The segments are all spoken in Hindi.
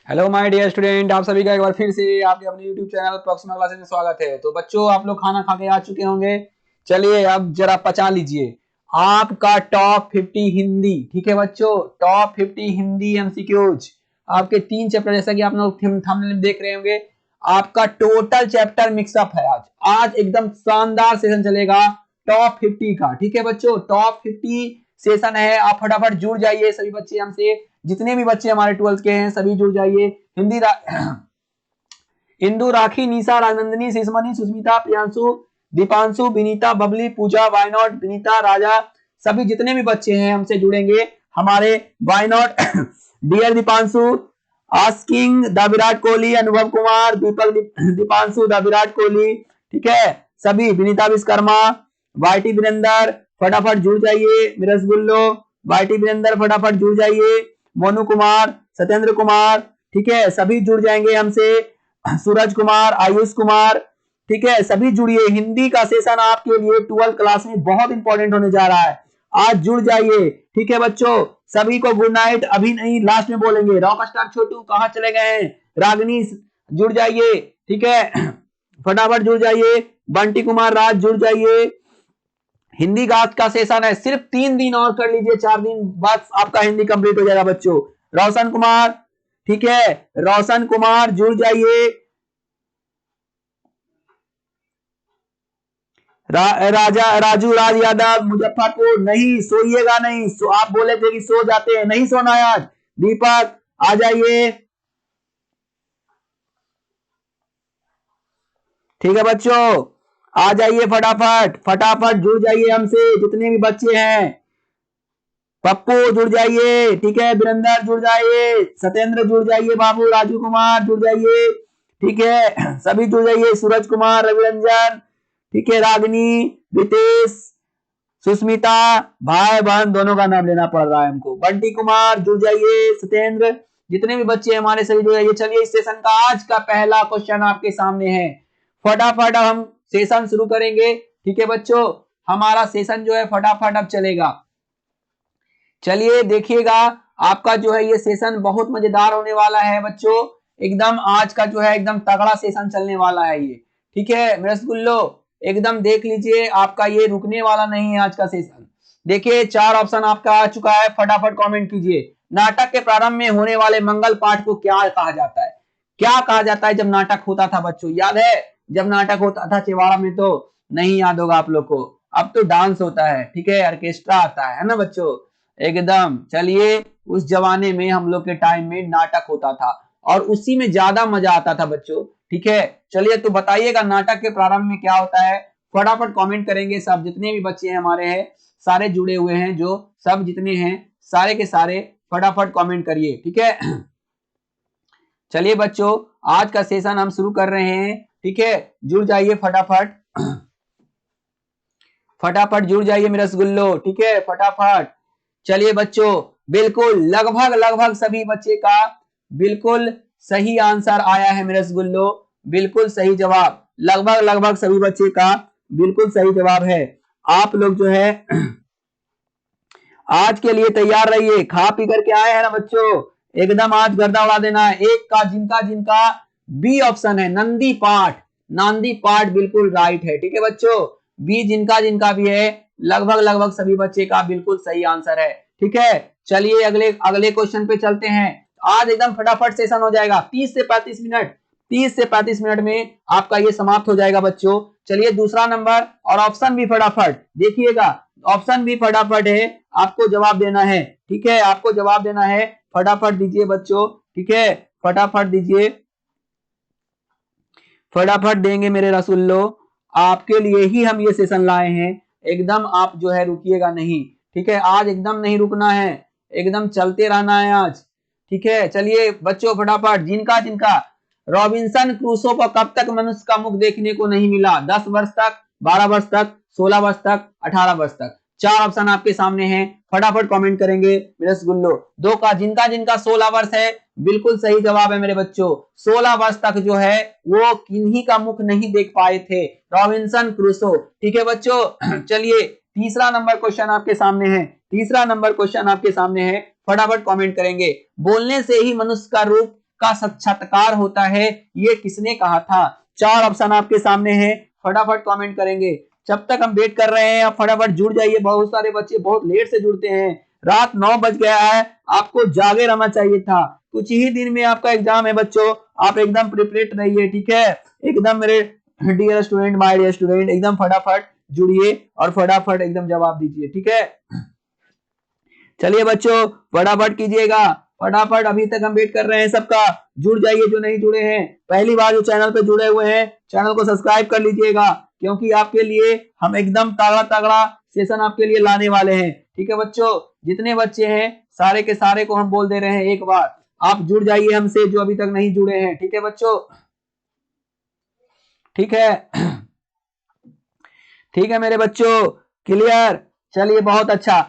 हेलो माय डियर स्टूडेंट, आप सभी का एक बार फिर से आपके अपने यूट्यूब चैनल प्रॉक्सिमा क्लासेस में स्वागत है। तो बच्चों, आप लोग खाना खा के आ चुके होंगे। चलिए अब जरा पचा लीजिए आपका टॉप 50 हिंदी। ठीक है बच्चों, टॉप 50 हिंदी एमसीक्यूज आपके 3 चैप्टर, जैसा कि आप लोग थंबनेल में देख रहे होंगे। आपका टोटल चैप्टर मिक्सअप है। आज एकदम शानदार सेशन चलेगा टॉप 50 का। ठीक है बच्चों, टॉप 50 सेशन है। आप फटाफट जुड़ जाइए सभी बच्चे हमसे, जितने भी बच्चे हमारे 12th के हैं सभी जुड़ जाइए। इंदु, राखी, निशा, राजनंदिनी, शिशमणि, सुष्मिता, प्रियांशु, दीपांशु, विनीता, बबली, पूजा, वाई नॉट, विनीता, राजा, सभी जितने भी बच्चे हैं हमसे जुड़ेंगे हमारे why not. Dear Deepanshu, asking the Virat Kohli, Anubhav Kumar, Deepak Deepanshu the Virat Kohli. ठीक है, सभी, विनीता विश्वकर्मा, वाईटी वीरेंद्र, फटाफट जुड़ जाइए। मेरे रसगुल्लो, वाईटी वीरेंद्र फटाफट जुड़ जाइए। मोनू कुमार, सत्येंद्र कुमार, ठीक है, सभी जुड़ जाएंगे हमसे। सूरज कुमार, आयुष कुमार, ठीक है, सभी जुड़िए। हिंदी का सेशन आपके लिए 12th क्लास में बहुत इंपॉर्टेंट होने जा रहा है। आज जुड़ जाइए। ठीक है बच्चों, सभी को गुड नाइट। अभी नहीं, लास्ट में बोलेंगे। रॉक स्टार छोटू कहां चले गए हैं? रागनी जुड़ जाइए। ठीक है, फटाफट जुड़ जाइए। बंटी कुमार राज जुड़ जाइए। हिंदी का सेशन है, सिर्फ 3 दिन और कर लीजिए, 4 दिन बाद आपका हिंदी कंप्लीट हो जाएगा बच्चों। रोशन कुमार, ठीक है, रोशन कुमार जुड़ जाइए। राजा राजू राज यादव, मुजफ्फरपुर, नहीं सोइएगा नहीं, आप बोले थे कि सो जाते हैं, नहीं सोना है आज। दीपक आ जाइए। ठीक है बच्चों, आ जाइए फटाफट, फटाफट जुड़ जाइए हमसे जितने भी बच्चे हैं। पप्पू जुड़ जाइए, ठीक है, वीरेंद्र जुड़ जाइए, सत्येंद्र जुड़ जाइए, बाबू, राजू कुमार जुड़ जाइए। ठीक है, सभी जुड़ जाइए। सूरज कुमार, रविरंजन, ठीक है, रागनी, रितेश, सुष्मिता, भाई बहन दोनों का नाम लेना पड़ रहा है हमको। बंटी कुमार जुड़ जाइए, सत्येंद्र, जितने भी बच्चे हमारे सभी जुड़ जाइए। चलिए, इस सेशन का आज का पहला क्वेश्चन आपके सामने है। फटाफट अब हम सेशन शुरू करेंगे। ठीक है बच्चों, हमारा सेशन जो है फटाफट अब चलेगा। चलिए देखिएगा, आपका जो है ये सेशन बहुत मजेदार होने वाला है बच्चों। एकदम आज का जो है एकदम तगड़ा सेशन चलने वाला है ये। ठीक है मेरे रसगुल्लो, एकदम देख लीजिए, आपका ये रुकने वाला नहीं है आज का सेशन। देखिए 4 ऑप्शन आपका आ चुका है, फटाफट कमेंट कीजिए। नाटक के प्रारंभ में होने वाले मंगल पाठ को क्या कहा जाता है? क्या कहा जाता है जब नाटक होता था बच्चों? याद है जब नाटक होता था चिवाड़ा में? तो नहीं याद होगा आप लोग को। अब तो डांस होता है, ठीक है, ऑर्केस्ट्रा आता है ना बच्चों, एकदम। चलिए, उस जमाने में हम लोग के टाइम में नाटक होता था और उसी में ज्यादा मजा आता था बच्चों। ठीक है, चलिए तो बताइएगा नाटक के प्रारंभ में क्या होता है। फटाफट कमेंट करेंगे सब, जितने भी बच्चे हैं हमारे हैं सारे जुड़े हुए हैं, जो सब जितने हैं सारे के सारे फटाफट कमेंट करिए। ठीक है, चलिए बच्चों, आज का सेशन हम शुरू कर रहे हैं। ठीक है, जुड़ जाइए फटाफट, फटाफट जुड़ जाइए मेरे रसगुल्लो। ठीक है, फटाफट। चलिए बच्चों, बिल्कुल लगभग लगभग सभी बच्चे का बिल्कुल सही आंसर आया है मेरे रसगुल्लो, बिल्कुल सही जवाब। लगभग लगभग सभी बच्चे का बिल्कुल सही जवाब है। आप लोग जो है आज के लिए तैयार रहिए। खा पी करके आए हैं ना बच्चों, एकदम आज गर्दा उड़ा देना है। एक का जिनका जिनका बी ऑप्शन है, नंदी पाठ, नांदी पाठ बिल्कुल राइट है। ठीक है बच्चों, बी जिनका जिनका भी है, लगभग लगभग सभी बच्चे का बिल्कुल सही आंसर है। ठीक है, चलिए अगले अगले क्वेश्चन पे चलते हैं। आज एकदम फटाफट सेशन हो जाएगा, 30 से 35 मिनट, 30 से 35 मिनट में आपका ये समाप्त हो जाएगा बच्चों। चलिए दूसरा नंबर, और ऑप्शन भी फटाफट देखिएगा, ऑप्शन भी फटाफट है, आपको जवाब देना है। ठीक है, आपको जवाब देना है, फटाफट दीजिए बच्चों। ठीक है, फटाफट दीजिए, फटाफट देंगे मेरे रसुल्लो, आपके लिए ही हम ये सेशन लाए हैं। एकदम आप जो है रुकिएगा नहीं। ठीक है, आज एकदम नहीं रुकना है, एकदम चलते रहना है आज। ठीक है, चलिए बच्चों फटाफट, जिनका जिनका रॉबिन्सन क्रूसो को कब तक मनुष्य का मुख देखने को नहीं मिला? 10 वर्ष तक, 12 वर्ष तक, 16 वर्ष तक, 18 वर्ष तक। 4 ऑप्शन आपके सामने हैं, फटाफट कमेंट करेंगे मेरे रसगुल्लो। दो का जिनका जिनका 16 वर्ष है, बिल्कुल सही जवाब है मेरे बच्चों। 16 वर्ष तक जो है वो किन्हीं का मुख नहीं देख पाए थे, रॉबिन्सन क्रूसो। ठीक है बच्चों, चलिए तीसरा नंबर क्वेश्चन आपके सामने है, तीसरा नंबर क्वेश्चन आपके सामने है, फटाफट कमेंट करेंगे। बोलने से ही मनुष्य का रूप का साक्षात्कार होता है, ये किसने कहा था? 4 ऑप्शन आपके सामने है, फटाफट कमेंट करेंगे। जब तक हम वेट कर रहे हैं आप फटाफट जुड़ जाइए। बहुत सारे बच्चे बहुत लेट से जुड़ते हैं, रात 9 बज गया है, आपको जागे रहना चाहिए था। कुछ ही दिन में आपका एग्जाम है बच्चों, आप एकदम प्रिपरेट रहिए, ठीक है? एकदम मेरे dear student, my dear student, एकदम फटाफट जुड़िए और फटाफट एकदम जवाब दीजिए, ठीक है? चलिए बच्चों फटाफट कीजिएगा, फटाफट। अभी तक हम वेट कर रहे हैं सबका, जुड़ जाइए जो नहीं जुड़े हैं। पहली बार जो चैनल पे जुड़े हुए हैं चैनल को सब्सक्राइब कर लीजिएगा, क्योंकि आपके लिए हम एकदम तगड़ा तगड़ा सेशन आपके लिए लाने वाले हैं, ठीक है बच्चों? जितने बच्चे हैं सारे के सारे को हम बोल दे रहे हैं एक बार, आप जुड़ जाइए हमसे जो अभी तक नहीं जुड़े हैं, ठीक है बच्चों? ठीक है ठीक है मेरे बच्चों, क्लियर? चलिए बहुत अच्छा।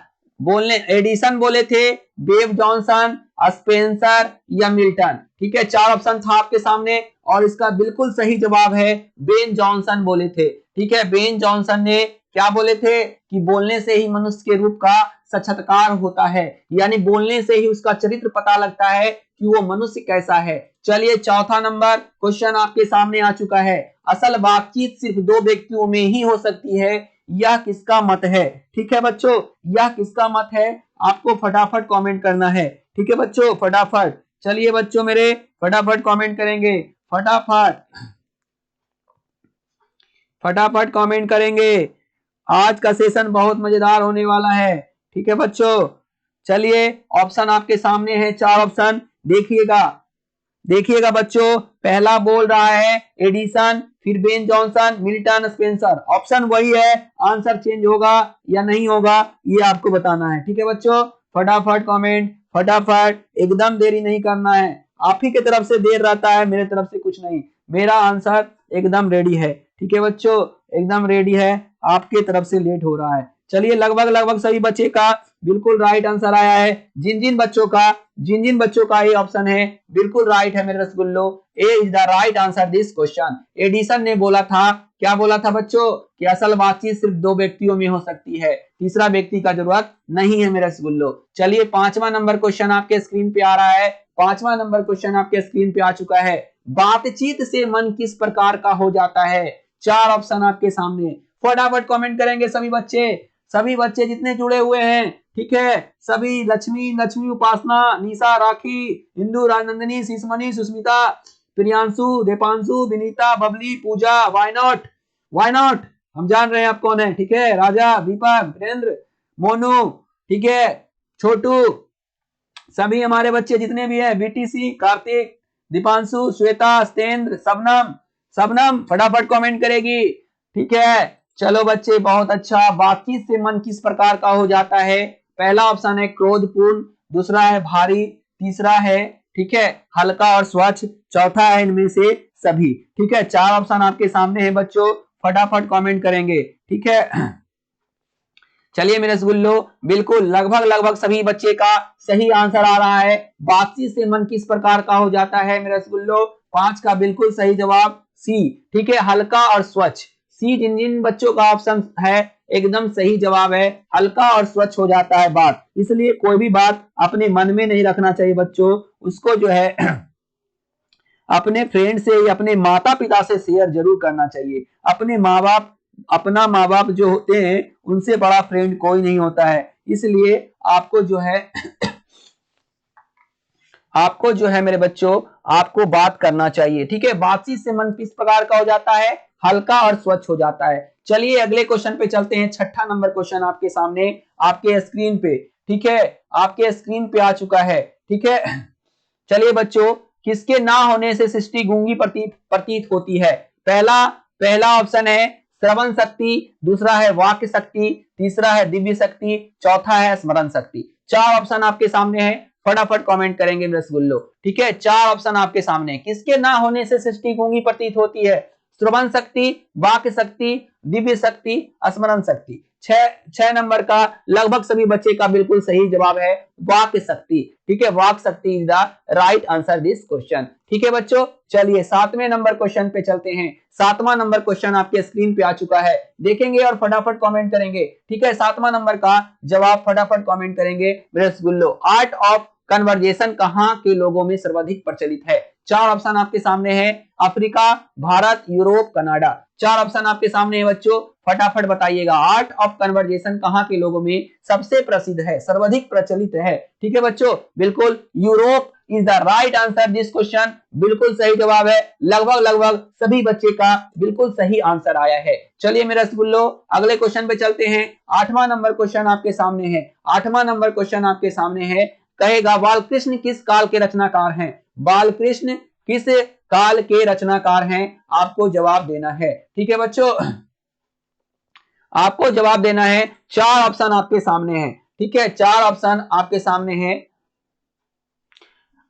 बोलने एडिसन बोले थे, बेव जॉनसन, स्पेंसर या मिल्टन, ठीक है? 4 ऑप्शन था आपके सामने और इसका बिल्कुल सही जवाब है बेन जॉनसन बोले थे, ठीक है? बेन जॉनसन ने क्या बोले थे कि बोलने से ही मनुष्य के रूप का साक्षात्कार होता है, यानी बोलने से ही उसका चरित्र पता लगता है कि वो मनुष्य कैसा है। चलिए चौथा नंबर क्वेश्चन आपके सामने आ चुका है। असल बातचीत सिर्फ 2 व्यक्तियों में ही हो सकती है, यह किसका मत है? ठीक है बच्चों, यह किसका मत है? आपको फटाफट कमेंट करना है, ठीक है बच्चों? फटाफट चलिए बच्चों मेरे, फटाफट कमेंट करेंगे, फटाफट फटाफट कमेंट करेंगे। आज का सेशन बहुत मजेदार होने वाला है, ठीक है बच्चों? चलिए ऑप्शन आपके सामने है, 4 ऑप्शन देखिएगा, देखिएगा बच्चों। पहला बोल रहा है एडिसन, फिर Ben Jonson, Milton, Spencer. Option वही है, आंसर चेंज होगा या नहीं होगा ये आपको बताना है, ठीक है बच्चों? फटाफट कमेंट, फटाफट, एकदम देरी नहीं करना है। आप ही की तरफ से देर रहता है, मेरे तरफ से कुछ नहीं। मेरा आंसर एकदम रेडी है, ठीक है बच्चों? एकदम रेडी है, आपके तरफ से लेट हो रहा है। चलिए लगभग लगभग सभी बच्चे का बिल्कुल राइट आंसर आया है। जिन जिन बच्चों का ये ऑप्शन है बिल्कुल राइट है मेरे रसगुल्लो, A is the right answer this question. Edison ने बोला था, क्या बोला था बच्चों? कि असल बातचीत सिर्फ 2 व्यक्तियों में हो सकती है, तीसरा व्यक्ति का जरूरत नहीं है मेरे रसगुल्लो। चलिए 5वां नंबर क्वेश्चन आपके स्क्रीन पे आ रहा है, 5वां नंबर क्वेश्चन आपके स्क्रीन पे आ चुका है। बातचीत से मन किस प्रकार का हो जाता है? 4 ऑप्शन आपके सामने, फटाफट कमेंट करेंगे सभी बच्चे जितने जुड़े हुए हैं, ठीक है? सभी लक्ष्मी उपासना, निशा, राखी, इंदू, राजनंदिनी, शीशमणि, सुस्मिता, प्रियांशु, दीपांशु, विनीता, बबली, पूजा, वाई नॉट, हम जान रहे हैं आप कौन है, ठीक है? राजा, दीपक, वीरेंद्र, मोनू, ठीक है? छोटू, सभी हमारे बच्चे जितने भी हैं, बीटीसी, कार्तिक, दीपांशु, श्वेता, सतेंद्र, सबनम फटाफट कमेंट करेगी, ठीक है? चलो बच्चे बहुत अच्छा। बातचीत से मन किस प्रकार का हो जाता है? पहला ऑप्शन है क्रोधपूर्ण, दूसरा है भारी, तीसरा है, ठीक है, हल्का और स्वच्छ, चौथा है इनमें से सभी, ठीक है? 4 ऑप्शन आपके सामने है बच्चों, फटाफट कमेंट करेंगे, ठीक है? चलिए मेरे रसगुल्लो, बिल्कुल लगभग सभी बच्चे का सही आंसर आ रहा है। बातचीत से मन किस प्रकार का हो जाता है मेरे रसगुल्लो? 5 का बिल्कुल सही जवाब सी, ठीक है, हल्का और स्वच्छ। सी जिन बच्चों का ऑप्शन है एकदम सही जवाब है, हल्का और स्वच्छ हो जाता है बात। इसलिए कोई भी बात अपने मन में नहीं रखना चाहिए बच्चों, उसको जो है अपने फ्रेंड से या अपने माता पिता से शेयर जरूर करना चाहिए। अपना माँ बाप जो होते हैं उनसे बड़ा फ्रेंड कोई नहीं होता है, इसलिए आपको जो है मेरे बच्चों, आपको बात करना चाहिए, ठीक है? बातचीत से मन किस प्रकार का हो जाता है? हल्का और स्वच्छ हो जाता है। चलिए अगले क्वेश्चन पे चलते हैं। 6ठा नंबर क्वेश्चन आपके सामने, आपके स्क्रीन पे, ठीक है? आपके स्क्रीन पे आ चुका है, ठीक है? चलिए बच्चों, किसके ना होने से सृष्टि गूंगी प्रतीत होती है? पहला ऑप्शन है श्रवण शक्ति, दूसरा है वाक्य शक्ति, तीसरा है दिव्य शक्ति, चौथा है स्मरण शक्ति। 4 ऑप्शन आपके सामने है, फटाफट कमेंट करेंगे रसगुल्लो, ठीक है? 4 ऑप्शन आपके सामने, किसके ना होने से सृष्टि गूंगी प्रतीत होती है? श्रवण शक्ति, वाक्य शक्ति, दिव्य शक्ति, स्मरण शक्ति। 6 नंबर का लगभग सभी बच्चे का बिल्कुल सही जवाब है वाक्य शक्ति, ठीक है? वाक्य शक्ति is the right answer this question, ठीक है बच्चों? चलिए 7वें नंबर क्वेश्चन पे चलते हैं। 7वां नंबर क्वेश्चन आपके स्क्रीन पे आ चुका है, देखेंगे और फटाफट कमेंट करेंगे, ठीक है? 7वां नंबर का जवाब फटाफट कमेंट करेंगे रसगुल्लो। आर्ट ऑफ कन्वर्जेशन कहाँ के लोगों में सर्वाधिक प्रचलित है? 4 ऑप्शन आपके सामने है, Africa, Bharat, Europe, Canada. 4 option आपके सामने है बच्चों, फटाफट बताइएगा। आर्ट ऑफ कन्वर्जेशन कहाँ के लोगों में सबसे प्रसिद्ध है, सर्वाधिक प्रचलित है? ठीक है बच्चों, बिल्कुल Europe is the right answer this question, बिल्कुल सही जवाब है। लगभग सभी बच्चे का बिल्कुल सही आंसर आया है। चलिए मेरे रसगुल्लो अगले क्वेश्चन पे चलते हैं। 8वां नंबर क्वेश्चन आपके सामने है। 8वां नंबर क्वेश्चन आपके सामने है, कहेगा बालकृष्ण किस काल के रचनाकार हैं? बालकृष्ण किस काल के रचनाकार हैं? आपको जवाब देना है। ठीक है बच्चों, आपको जवाब देना है। 4 ऑप्शन आपके सामने है। ठीक है, 4 ऑप्शन आपके सामने है,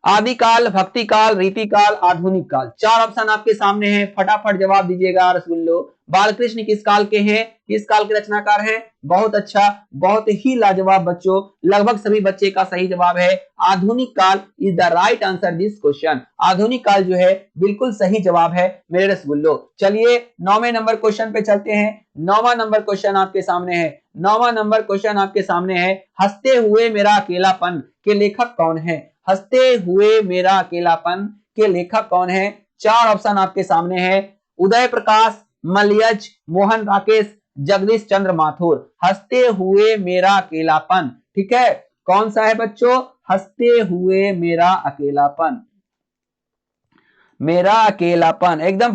आदिकाल, भक्ति काल, रीति काल, आधुनिक काल। 4 ऑप्शन आपके सामने हैं, फटाफट जवाब दीजिएगा रसगुल्लो। बालकृष्ण किस काल के हैं, किस काल के रचनाकार हैं? बहुत अच्छा, बहुत ही लाजवाब बच्चों, लगभग सभी बच्चे का सही जवाब है आधुनिक काल is the right answer this question. आधुनिक काल जो है बिल्कुल सही जवाब है मेरे रसगुल्लो। चलिए 9वें नंबर क्वेश्चन पे चलते हैं। 9वां नंबर क्वेश्चन आपके सामने है। 9वां नंबर क्वेश्चन आपके सामने है, हंसते हुए मेरा अकेलापन के लेखक कौन है? हंसते हुए मेरा अकेलापन के लेखक कौन है? 4 ऑप्शन आपके सामने है, उदय प्रकाश, मलयज, मोहन राकेश, जगदीश चंद्र माथुर। हंसते हुए मेरा अकेलापन, ठीक है, कौन सा है बच्चों? हंसते हुए मेरा अकेलापन, मेरा अकेलापन। एकदम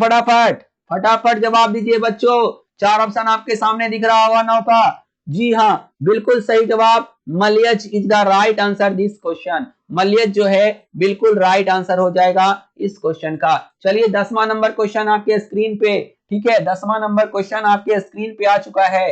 फटाफट जवाब दीजिए बच्चों। 4 ऑप्शन आपके सामने दिख रहा होगा 9 का। जी हाँ, बिल्कुल सही जवाब, Malayaj is the right answer this question. Malayaj जो है बिल्कुल राइट आंसर हो जाएगा इस क्वेश्चन का। चलिए 10वां नंबर क्वेश्चन आपके स्क्रीन पे, ठीक है, 10वां नंबर क्वेश्चन आपके स्क्रीन पे आ चुका है।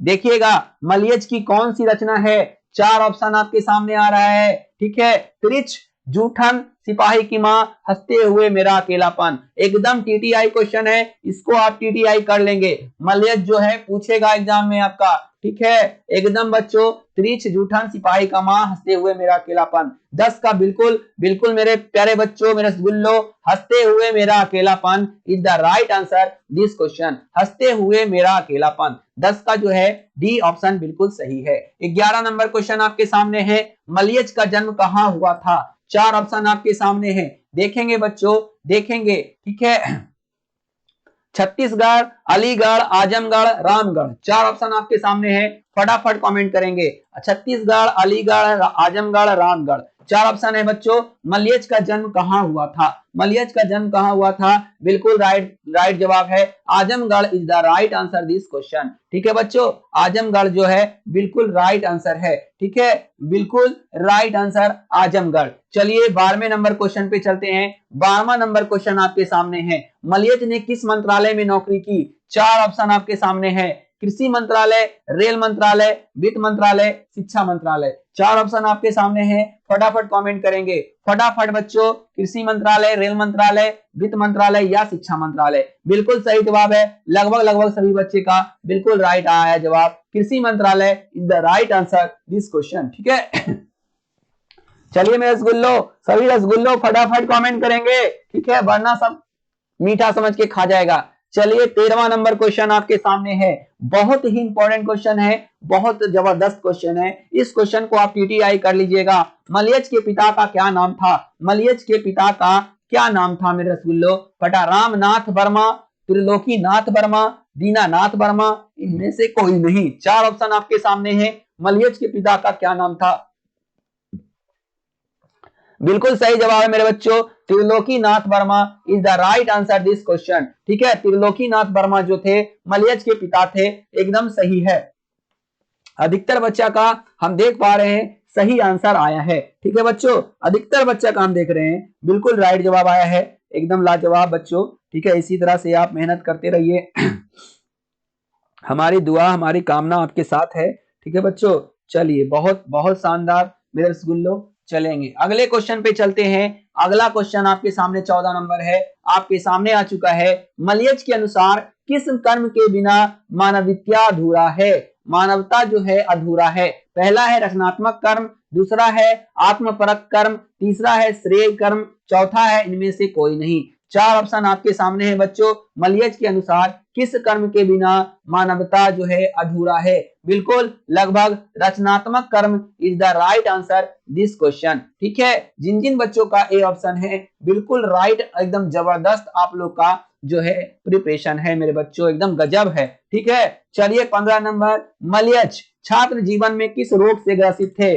देखिएगा मलयज की कौन सी रचना है? 4 ऑप्शन आपके सामने आ रहा है। ठीक है, त्रिच, जूठन, सिपाही की मां, हंसते हुए मेरा अकेलापन। एकदम टीटीआई क्वेश्चन है, इसको आप टीटीआई कर लेंगे। मलयज जो है पूछेगा एग्जाम में आपका। ठीक है, एकदम बच्चों, त्रिच, जूठन, सिपाही का मां, हंसते हुए मेरा अकेलापन। 10 का बिल्कुल मेरे प्यारे बच्चों, मेरे रसगुल्लो, हंसते हुए मेरा अकेलापन is the right answer this question. हंसते हुए मेरा अकेलापन 10 का जो है डी ऑप्शन बिल्कुल सही है। 11 नंबर क्वेश्चन आपके सामने है, मलयज का जन्म कहां हुआ था? 4 ऑप्शन आपके सामने है, देखेंगे बच्चों, देखेंगे। ठीक है, छत्तीसगढ़, अलीगढ़, आजमगढ़, रामगढ़। 4 ऑप्शन आपके सामने है, फटाफट कमेंट करेंगे। छत्तीसगढ़, अलीगढ़, आजमगढ़, रामगढ़। 4 ऑप्शन है बच्चों। मलयज का जन्म कहां हुआ था? मलयज का जन्म कहां हुआ था? बिल्कुल राइट जवाब है Azamgarh is the right answer this question. ठीक है बच्चों, आजमगढ़ जो है बिल्कुल राइट आंसर है। ठीक है, बिल्कुल राइट आंसर आजमगढ़। चलिए 12वें नंबर क्वेश्चन पे चलते हैं। 12वां नंबर क्वेश्चन आपके सामने है, मलयज ने किस मंत्रालय में नौकरी की? 4 ऑप्शन आपके सामने है, कृषि मंत्रालय, रेल मंत्रालय, वित्त मंत्रालय, शिक्षा मंत्रालय। 4 ऑप्शन आपके सामने हैं, फटाफट कमेंट करेंगे। फटाफट बच्चों, कृषि मंत्रालय, रेल मंत्रालय, वित्त मंत्रालय या शिक्षा मंत्रालय। बिल्कुल सही जवाब है, लगभग सभी बच्चे का बिल्कुल राइट आया जवाब, कृषि मंत्रालय is the right answer this question. ठीक है, चलिए मेरे रसगुल्लो, सभी रसगुल्लो फटाफट कमेंट करेंगे। ठीक है, वरना सब मीठा समझ के खा जाएगा। चलिए 13वां नंबर क्वेश्चन आपके सामने है, बहुत ही इंपॉर्टेंट क्वेश्चन है, बहुत जबरदस्त क्वेश्चन है। इस क्वेश्चन को आप टीटीआई कर लीजिएगा। मलयज के पिता का क्या नाम था? मलयज के पिता का क्या नाम था मेरे रसगुल्लो? फटा रामनाथ वर्मा, त्रिलोकीनाथ वर्मा, दीनानाथ वर्मा, इनमें से कोई नहीं। 4 ऑप्शन आपके सामने है, मलयज के पिता का क्या नाम था? बिल्कुल सही जवाब है मेरे बच्चों, Trilokinath Verma is the right answer this question. ठीक है, त्रिलोकीनाथ वर्मा जो थे मलयज के पिता थे, एकदम सही है। अधिकतर बच्चा का हम देख पा रहे हैं सही आंसर आया है। ठीक है बच्चों, अधिकतर बच्चा का हम देख रहे हैं बिल्कुल राइट जवाब आया है, एकदम लाजवाब बच्चों। ठीक है, इसी तरह से आप मेहनत करते रहिए, हमारी दुआ हमारी कामना आपके साथ है। ठीक है बच्चों, चलिए बहुत बहुत शानदार मेरे रसगुल्लो। चलेंगे अगले क्वेश्चन पे चलते हैं। अगला क्वेश्चन आपके सामने 14 नंबर है, आपके सामने आ चुका है। मलयज के अनुसार किस कर्म के बिना मानवियता अधूरा है? मानवता जो है अधूरा है। पहला है रचनात्मक कर्म, दूसरा है आत्मपरक कर्म, तीसरा है श्रेय कर्म, चौथा है इनमें से कोई नहीं। चार ऑप्शन आपके सामने है बच्चों। मलियज के अनुसार किस कर्म के बिना मानवता जो है अधूरा है? बिल्कुल लगभग रचनात्मक कर्म is the right answer this question. ठीक है, जिन जिन बच्चों का ए ऑप्शन है बिल्कुल राइट, एकदम जबरदस्त आप लोग का जो है प्रिपरेशन है मेरे बच्चों, एकदम गजब है। ठीक है, चलिए 15 नंबर, मलियज छात्र जीवन में किस रोग से ग्रसित थे?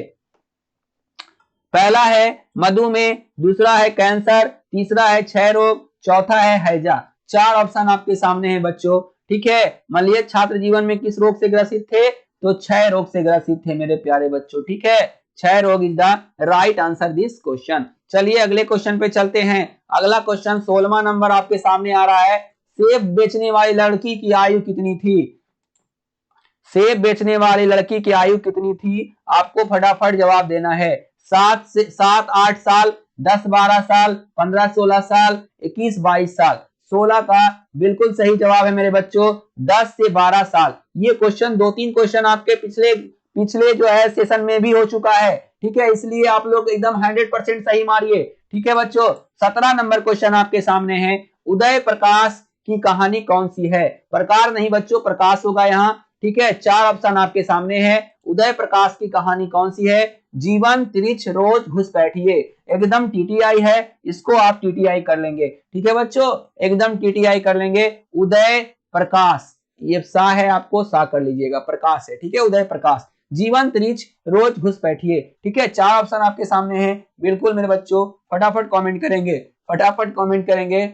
पहला है मधुमेह, दूसरा है कैंसर, तीसरा है क्षय रोग, चौथा है हैजा। चार ऑप्शन आपके सामने है बच्चों। ठीक है, मलियज छात्र जीवन में किस रोग से ग्रसित थे? तो क्षय रोग से ग्रसित थे मेरे प्यारे बच्चों। ठीक है, क्षय रोग is the right answer this question. चलिए अगले क्वेश्चन पे चलते हैं। अगला क्वेश्चन 16वां नंबर आपके सामने आ रहा है। सेब बेचने वाली लड़की की आयु कितनी थी? सेब बेचने वाली लड़की की आयु कितनी थी? आपको फटाफट जवाब देना है। 7 8 साल, 10 12 साल, 15 16 साल, 21 22 साल। 16 का बिल्कुल सही जवाब है मेरे बच्चों, 10 से 12 साल। ये क्वेश्चन 2-3 क्वेश्चन आपके पिछले जो है सेशन में भी हो चुका है। ठीक है, इसलिए आप लोग एकदम 100% सही मारिए। ठीक है बच्चों, 17 नंबर क्वेश्चन आपके सामने है। उदय प्रकाश की कहानी कौन सी है? प्रकार नहीं बच्चों, प्रकाश होगा यहाँ। ठीक है, चार ऑप्शन आपके सामने है। उदय प्रकाश की कहानी कौन सी है? जीवन तिरिछ रोज घुसपैठिए, एकदम टीटीआई है, इसको आप टीटीआई कर लेंगे। ठीक है बच्चों, एकदम टीटीआई कर लेंगे। उदय प्रकाश, ये सा है, आपको सा कर लीजिएगा, प्रकाश है। ठीक है, उदय प्रकाश, जीवन तिरिछ रोज घुसपैठिए। ठीक है, चार ऑप्शन आपके सामने है। बिल्कुल मेरे बच्चों, फटाफट कमेंट करेंगे, फटाफट कमेंट करेंगे।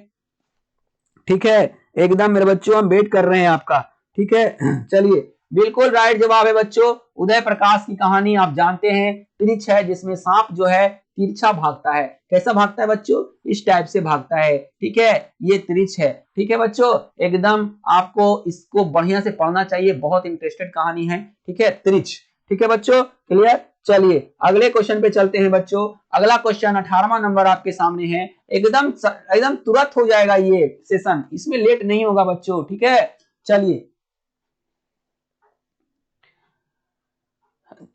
ठीक है, एकदम मेरे बच्चों हम वेट कर रहे हैं आपका। ठीक है, चलिए बिल्कुल राइट जवाब है बच्चों। उदय प्रकाश की कहानी आप जानते हैं, तिरछ है, जिसमें सांप जो है तिरछा भागता है। कैसा भागता है बच्चों? इस टाइप से भागता है। ठीक है, ये तिरछ है। ठीक है बच्चों, एकदम आपको इसको बढ़िया से पढ़ना चाहिए, बहुत इंटरेस्टेड कहानी है। ठीक है, तिरछ। ठीक है बच्चों, क्लियर। चलिए अगले क्वेश्चन पे चलते हैं बच्चों। अगला क्वेश्चन 18वां नंबर आपके सामने है। एकदम तुरंत हो जाएगा ये सेशन, इसमें लेट नहीं होगा बच्चों। ठीक है, चलिए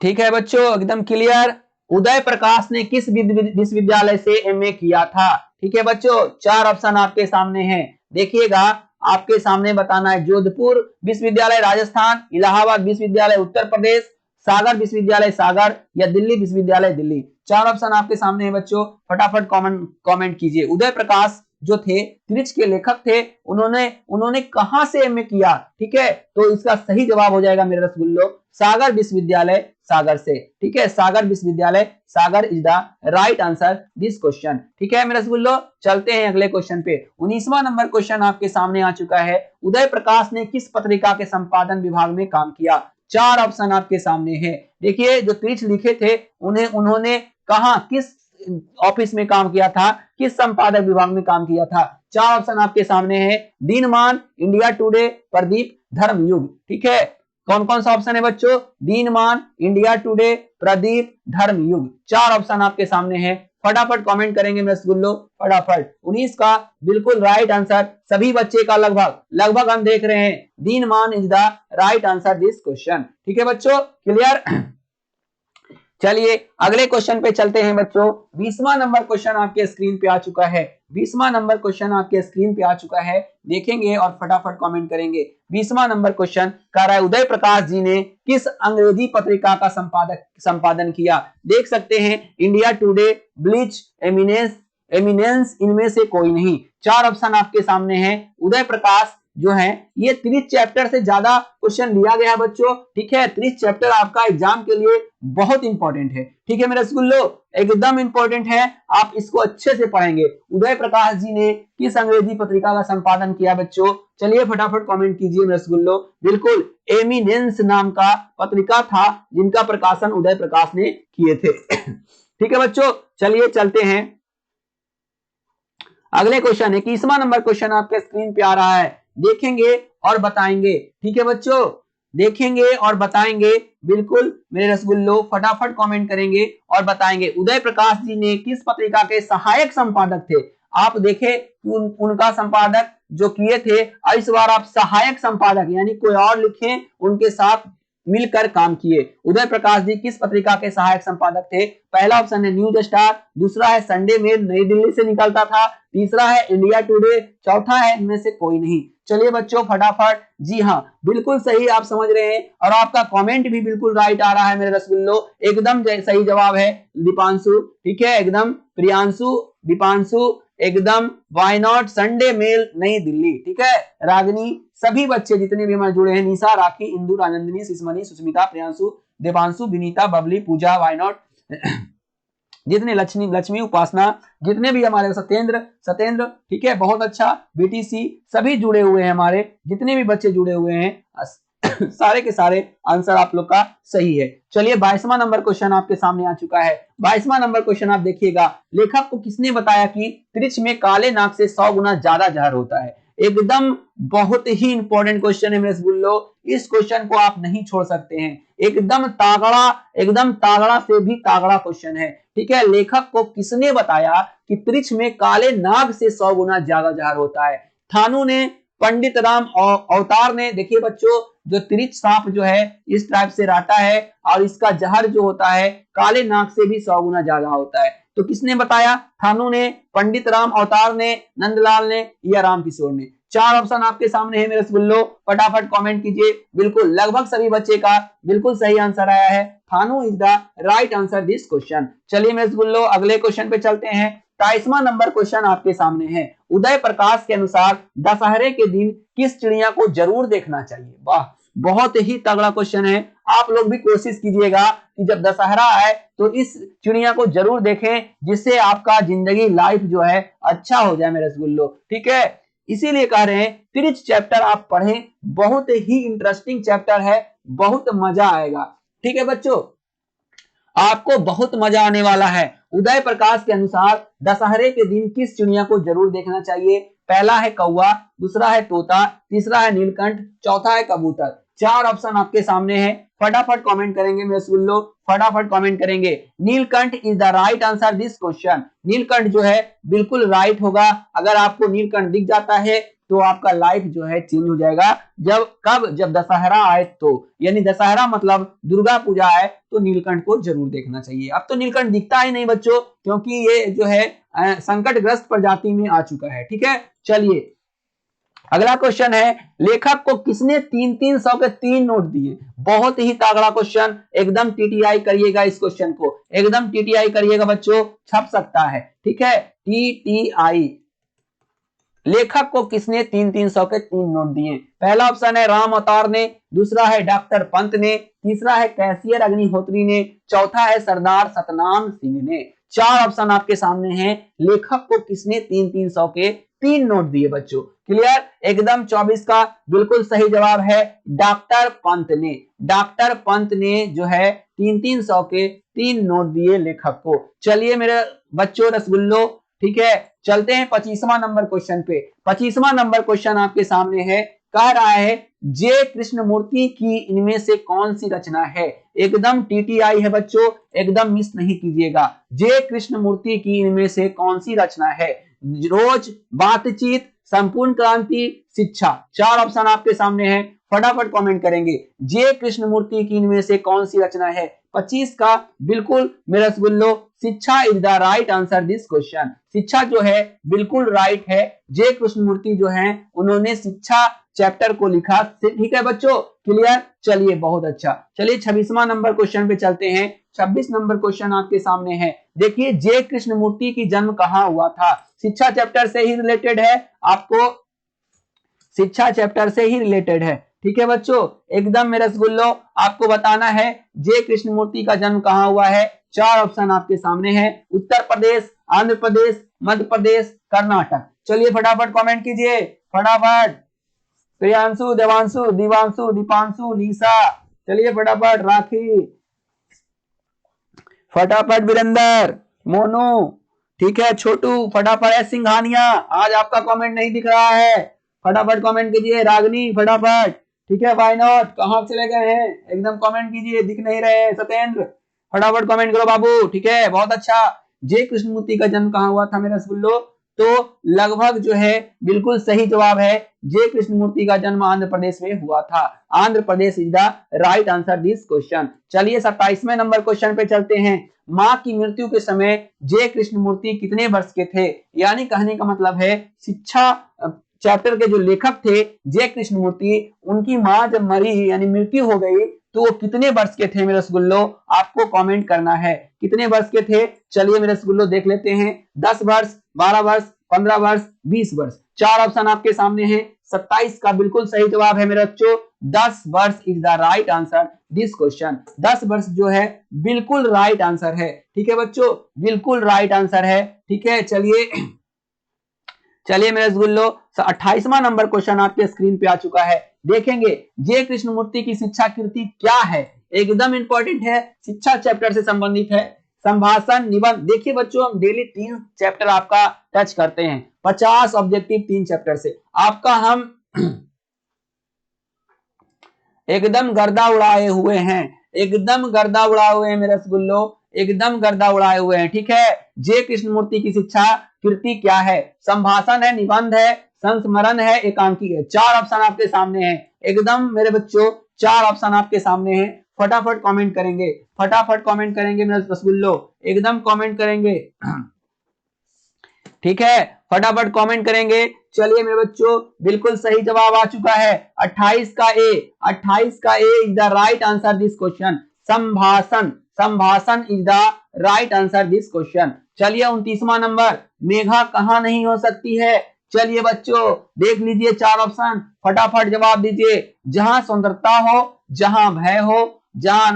ठीक है बच्चों, एकदम क्लियर। उदय प्रकाश ने किस विश्वविद्यालय से एमए किया था? ठीक है बच्चों, चार ऑप्शन आपके सामने हैं, देखिएगा। आपके सामने बताना है, जोधपुर विश्वविद्यालय राजस्थान, इलाहाबाद विश्वविद्यालय उत्तर प्रदेश, सागर विश्वविद्यालय सागर, या दिल्ली विश्वविद्यालय दिल्ली। चार ऑप्शन आपके सामने है बच्चों, फटाफट कमेंट कीजिए। उदय प्रकाश जो थे त्रिच के लेखक थे, उन्होंने कहां से एमए किया? ठीक है, तो इसका सही जवाब हो जाएगा मेरे रसगुल्लो, सागर विश्वविद्यालय सागर से। ठीक है, Sagar Vishwavidyalaya Sagar is the right answer this question. ठीक है मेरे रसगुल्लो, चलते हैं अगले क्वेश्चन पे। 19वां नंबर क्वेश्चन आपके सामने आ चुका है। उदय प्रकाश ने किस पत्रिका के संपादन विभाग में काम किया? चार ऑप्शन आपके सामने हैं। देखिए, जो त्रिच लिखे थे उन्होंने कहा, किस ऑफिस में काम किया था, किस संपादक विभाग में काम किया था? चार ऑप्शन आपके सामने है। दिनमान, इंडिया टुडे, प्रदीप, धर्मयुग। ठीक है, कौन कौन सा ऑप्शन है बच्चों? दिनमान, इंडिया टुडे, प्रदीप, धर्मयुग। चार ऑप्शन आपके सामने है, फटाफट कमेंट करेंगे मेरे रसगुल्लो, फटाफट। 19 का बिल्कुल राइट आंसर, सभी बच्चे का लगभग हम देख रहे हैं, Dinman is the right answer this question. ठीक है बच्चों, क्लियर। चलिए अगले क्वेश्चन पे चलते हैं बच्चों। 20वां नंबर क्वेश्चन आपके स्क्रीन पे आ चुका है। 20वां नंबर क्वेश्चन आपके स्क्रीन पे आ चुका है, देखेंगे और फटाफट कमेंट करेंगे। 20वां नंबर क्वेश्चन कह रहा है, उदय प्रकाश जी ने किस अंग्रेजी पत्रिका का संपादन किया? देख सकते हैं, इंडिया टुडे, ब्लिच, एमिनेंस, इनमें से कोई नहीं। चार ऑप्शन आपके सामने हैं। उदय प्रकाश जो है, ये 30 चैप्टर से ज्यादा क्वेश्चन लिया गया है बच्चों। ठीक है, 30 चैप्टर आपका एग्जाम के लिए बहुत इंपॉर्टेंट है। ठीक है मेरे रसगुल्लो, एकदम इंपॉर्टेंट है, आप इसको अच्छे से पढ़ेंगे। उदय प्रकाश जी ने किस अंग्रेजी पत्रिका का संपादन किया बच्चों? चलिए फटाफट कमेंट कीजिए मेरे रसगुल्लो। बिल्कुल, एमिनेंस नाम का पत्रिका था जिनका प्रकाशन उदय प्रकाश ने किए थे। ठीक है बच्चों, चलिए चलते हैं अगले क्वेश्चन। 21वां नंबर क्वेश्चन आपके स्क्रीन पे आ रहा है, देखेंगे और बताएंगे। ठीक है बच्चों, देखेंगे और बताएंगे। बिल्कुल मेरे रसगुल्लो, फटाफट कमेंट करेंगे और बताएंगे। उदय प्रकाश जी ने किस पत्रिका के सहायक संपादक थे? आप देखें उनका संपादक जो किए थे, इस बार आप सहायक संपादक यानी कोई और लिखें, उनके साथ मिलकर काम किए। उदय प्रकाश जी किस पत्रिका के सहायक संपादक थे? पहला ऑप्शन है न्यूज स्टार, दूसरा है संडे मेल, नई दिल्ली से निकलता था, तीसरा है इंडिया टुडे, चौथा है इनमें से कोई नहीं। चलिए बच्चों फटाफट, जी हाँ बिल्कुल सही आप समझ रहे हैं और आपका कमेंट भी बिल्कुल राइट आ रहा है मेरे रसगुल्लो, एकदम सही जवाब है दीपांशु, ठीक है एकदम, प्रियांशु, दीपांशु एकदम, व्हाई नॉट, संडे मेल, नई दिल्ली, ठीक है रागनी, सभी बच्चे जितने भी हमारे जुड़े हैं, निशा, राखी, इंदु, आनंदिनी, शिशमणि, सुष्मिता, प्रियांशु, देवांशु, विनीता, बबली, पूजा, व्हाई नॉट, जितने लक्ष्मी, उपासना, जितने भी हमारे सत्येंद्र, ठीक है बहुत अच्छा, बीटीसी, सभी जुड़े हुए हैं हमारे, जितने भी बच्चे जुड़े हुए हैं सारे के सारे आंसर आप लोग का सही है। चलिए 22वां नंबर क्वेश्चन आपके सामने आ चुका है। 22वां नंबर क्वेश्चन आप देखिएगा, लेखक को किसने बताया कि त्रिच में काले नाग से 100 गुना ज्यादा जहर होता है? एकदम बहुत ही इंपॉर्टेंट क्वेश्चन है मेरे बुल्लो, इस क्वेश्चन को आप नहीं छोड़ सकते हैं, एकदम तागड़ा से भी तागड़ा क्वेश्चन है, ठीक है। लेखक को किसने बताया कि त्रिच में काले नाग से 100 गुना ज्यादा जहर होता है? थानू ने, पंडित राम अवतार ने, देखिए बच्चों जो त्रिच सांप जो है इस टाइप से रहता है और इसका जहर जो होता है काले नाग से भी 100 गुना ज्यादा होता है, तो किसने बताया? थानू ने, पंडित राम अवतार ने, नंदलाल ने या राम किशोर ने? 4 ऑप्शन आपके सामने है मेरे रसगुल्लो, फटाफट कमेंट कीजिए। बिल्कुल लगभग सभी बच्चे का बिल्कुल सही आंसर आया है, Thanu is the right answer this question. चलिए मेरे रसगुल्लो अगले क्वेश्चन पे चलते हैं। 23वां नंबर क्वेश्चन आपके सामने है, उदय प्रकाश के अनुसार दशहरे के दिन किस चिड़िया को जरूर देखना चाहिए? वाह बहुत ही तगड़ा क्वेश्चन है, आप लोग भी कोशिश कीजिएगा कि जब दशहरा आए तो इस चिड़िया को जरूर देखें, जिससे आपका जिंदगी लाइफ जो है अच्छा हो जाए मेरे रसगुल्लो, ठीक है। इसीलिए कह रहे हैं त्रिच चैप्टर आप पढ़ें, बहुत ही इंटरेस्टिंग चैप्टर है, बहुत मजा आएगा, ठीक है बच्चों आपको बहुत मजा आने वाला है। उदय प्रकाश के अनुसार दशहरे के दिन किस चिड़िया को जरूर देखना चाहिए? पहला है कौवा, दूसरा है तोता, तीसरा है नीलकंठ, चौथा है कबूतर। 4 ऑप्शन आपके सामने है, फटाफट कमेंट करेंगे मेरे सुल्लो, फटाफट कमेंट करेंगे। Neelkanth is the right answer this question, Neelkanth जो है बिल्कुल राइट होगा। अगर आपको नीलकंठ दिख जाता है तो आपका लाइफ जो है चेंज हो जाएगा। जब दशहरा आए तो, यानी दशहरा मतलब दुर्गा पूजा आए तो नीलकंठ को जरूर देखना चाहिए। अब तो नीलकंठ दिखता ही नहीं बच्चों, क्योंकि ये जो है संकटग्रस्त प्रजाति में आ चुका है, ठीक है। चलिए अगला क्वेश्चन है, लेखक को किसने 300 के 3 नोट दिए? बहुत ही तगड़ा क्वेश्चन, एकदम टीटीआई करिएगा इस क्वेश्चन को, एकदम टीटीआई करिएगा बच्चों, छप सकता है, ठीक है टीटीआई। लेखक को किसने 300 के 3 नोट दिए? पहला ऑप्शन है राम अवतार ने, दूसरा है डॉक्टर पंत ने, तीसरा है कैसियर अग्निहोत्री ने, चौथा है सरदार सतनाम सिंह ने। 4 ऑप्शन आपके सामने हैं, लेखक को किसने 300 के 3 नोट दिए बच्चों? क्लियर, एकदम 24 का बिल्कुल सही जवाब है डॉक्टर पंत ने। डॉक्टर पंत ने जो है 300 के 3 नोट दिए लेखक को। चलिए मेरे बच्चों रसगुल्लो, ठीक है चलते हैं 25वां नंबर क्वेश्चन पे। 25वां नंबर क्वेश्चन आपके सामने है, कह रहा है जे कृष्णमूर्ति की इनमें से कौन सी रचना है? एकदम टीटीआई है बच्चों, एकदम मिस नहीं कीजिएगा। जे कृष्णमूर्ति की इनमें से कौन सी रचना है? रोज, बातचीत, संपूर्ण क्रांति, शिक्षा। 4 ऑप्शन आपके सामने है, फटाफट कमेंट करेंगे। जे कृष्णमूर्ति की इनमें से कौन सी रचना है? 25 का बिल्कुल मेरा रसगुल्लो, शिक्षा is the right answer this question. शिक्षा जो है बिल्कुल राइट है, जे कृष्णमूर्ति जो है उन्होंने शिक्षा चैप्टर को लिखा, ठीक है बच्चों क्लियर। चलिए बहुत अच्छा, चलिए 26वां नंबर क्वेश्चन पे चलते हैं। 26 नंबर क्वेश्चन आपके सामने है, देखिए जे कृष्णमूर्ति की जन्म कहाँ हुआ था? शिक्षा चैप्टर से ही रिलेटेड है, आपको शिक्षा चैप्टर से ही रिलेटेड है, ठीक है बच्चों एकदम मेरा रसगुल्लो आपको बताना है जे कृष्णमूर्ति का जन्म कहाँ हुआ है। 4 ऑप्शन आपके सामने हैं, उत्तर प्रदेश, आंध्र प्रदेश, मध्य प्रदेश, कर्नाटक। चलिए फटाफट कमेंट कीजिए, फटाफट प्रियांशु, देवांशु, दिवांशु, दीपांशु, निशा, चलिए फटाफट राखी, फटाफट वीरेंद्र, मोनू, ठीक है छोटू, फटाफट है सिंघानिया, आज आपका कमेंट नहीं दिख रहा है, फटाफट कमेंट कीजिए। रागनी फटाफट, ठीक है व्हाई नॉट, कहां चले गए हैं, एकदम कमेंट कीजिए, दिख नहीं रहे। सत्येंद्र फटाफट कमेंट करो बाबू, ठीक है बहुत अच्छा। जे कृष्णमूर्ति का जन्म कहाँ हुआ था मेरा रसगुल्लो? तो लगभग जो है बिल्कुल सही जवाब है, जे कृष्णमूर्ति का जन्म आंध्र प्रदेश में हुआ था। Andhra Pradesh is the right answer this question. चलिए 27वें नंबर क्वेश्चन पे चलते हैं। मां की मृत्यु के समय जे कृष्णमूर्ति कितने वर्ष के थे? यानी कहने का मतलब है शिक्षा चैप्टर के जो लेखक थे जे कृष्णमूर्ति, उनकी मां जब मरी यानी मृत्यु हो गई तो वो कितने वर्ष के थे मेरे रसगुल्लो? आपको कमेंट करना है कितने वर्ष के थे। चलिए मेरे रसगुल्लो देख लेते हैं। 10 वर्ष, 12 वर्ष, 15 वर्ष, 20 वर्ष। चार ऑप्शन आपके सामने हैं। 27 का बिल्कुल सही जवाब है मेरे बच्चों, 10 वर्ष is the right answer this question. 10 वर्ष जो है बिल्कुल राइट आंसर है। ठीक है बच्चों, बिल्कुल राइट आंसर है। ठीक है, चलिए मेरे रसगुल्लो 28वां नंबर क्वेश्चन आपके स्क्रीन पे आ चुका है। देखेंगे जे कृष्णमूर्ति की शिक्षा कृति क्या है। एकदम इंपॉर्टेंट है, शिक्षा चैप्टर से संबंधित है। संभाषण, निबंध। देखिए बच्चों, हम डेली 3 चैप्टर आपका टच करते हैं, 50 ऑब्जेक्टिव 3 चैप्टर से आपका हम एकदम गर्दा उड़ाए हुए हैं, एकदम गर्दा उड़ाए हुए हैं मेरे रसगुल्लो, एकदम गर्दा उड़ाए हुए हैं। ठीक है, जे कृष्णमूर्ति की शिक्षा कृति क्या है? संभाषण है, निबंध है, संस्मरण है, एकांकी है। 4 ऑप्शन आपके सामने हैं। एकदम मेरे बच्चों 4 ऑप्शन आपके सामने हैं। फटाफट कमेंट करेंगे, फटाफट कमेंट करेंगे मेरे रसगुल्लो, एकदम कमेंट करेंगे। ठीक है, फटाफट कमेंट करेंगे। चलिए मेरे बच्चों बिल्कुल सही जवाब आ चुका है 28 का ए। 28 का A is the right answer this question. Sambhashan, Sambhashan is the right answer this question. चलिए 29वां नंबर, मेघा कहां नहीं हो सकती है? चलिए बच्चों देख लीजिए 4 ऑप्शन, फटाफट जवाब दीजिए। जहां सुंदरता हो, जहां भय हो, जहां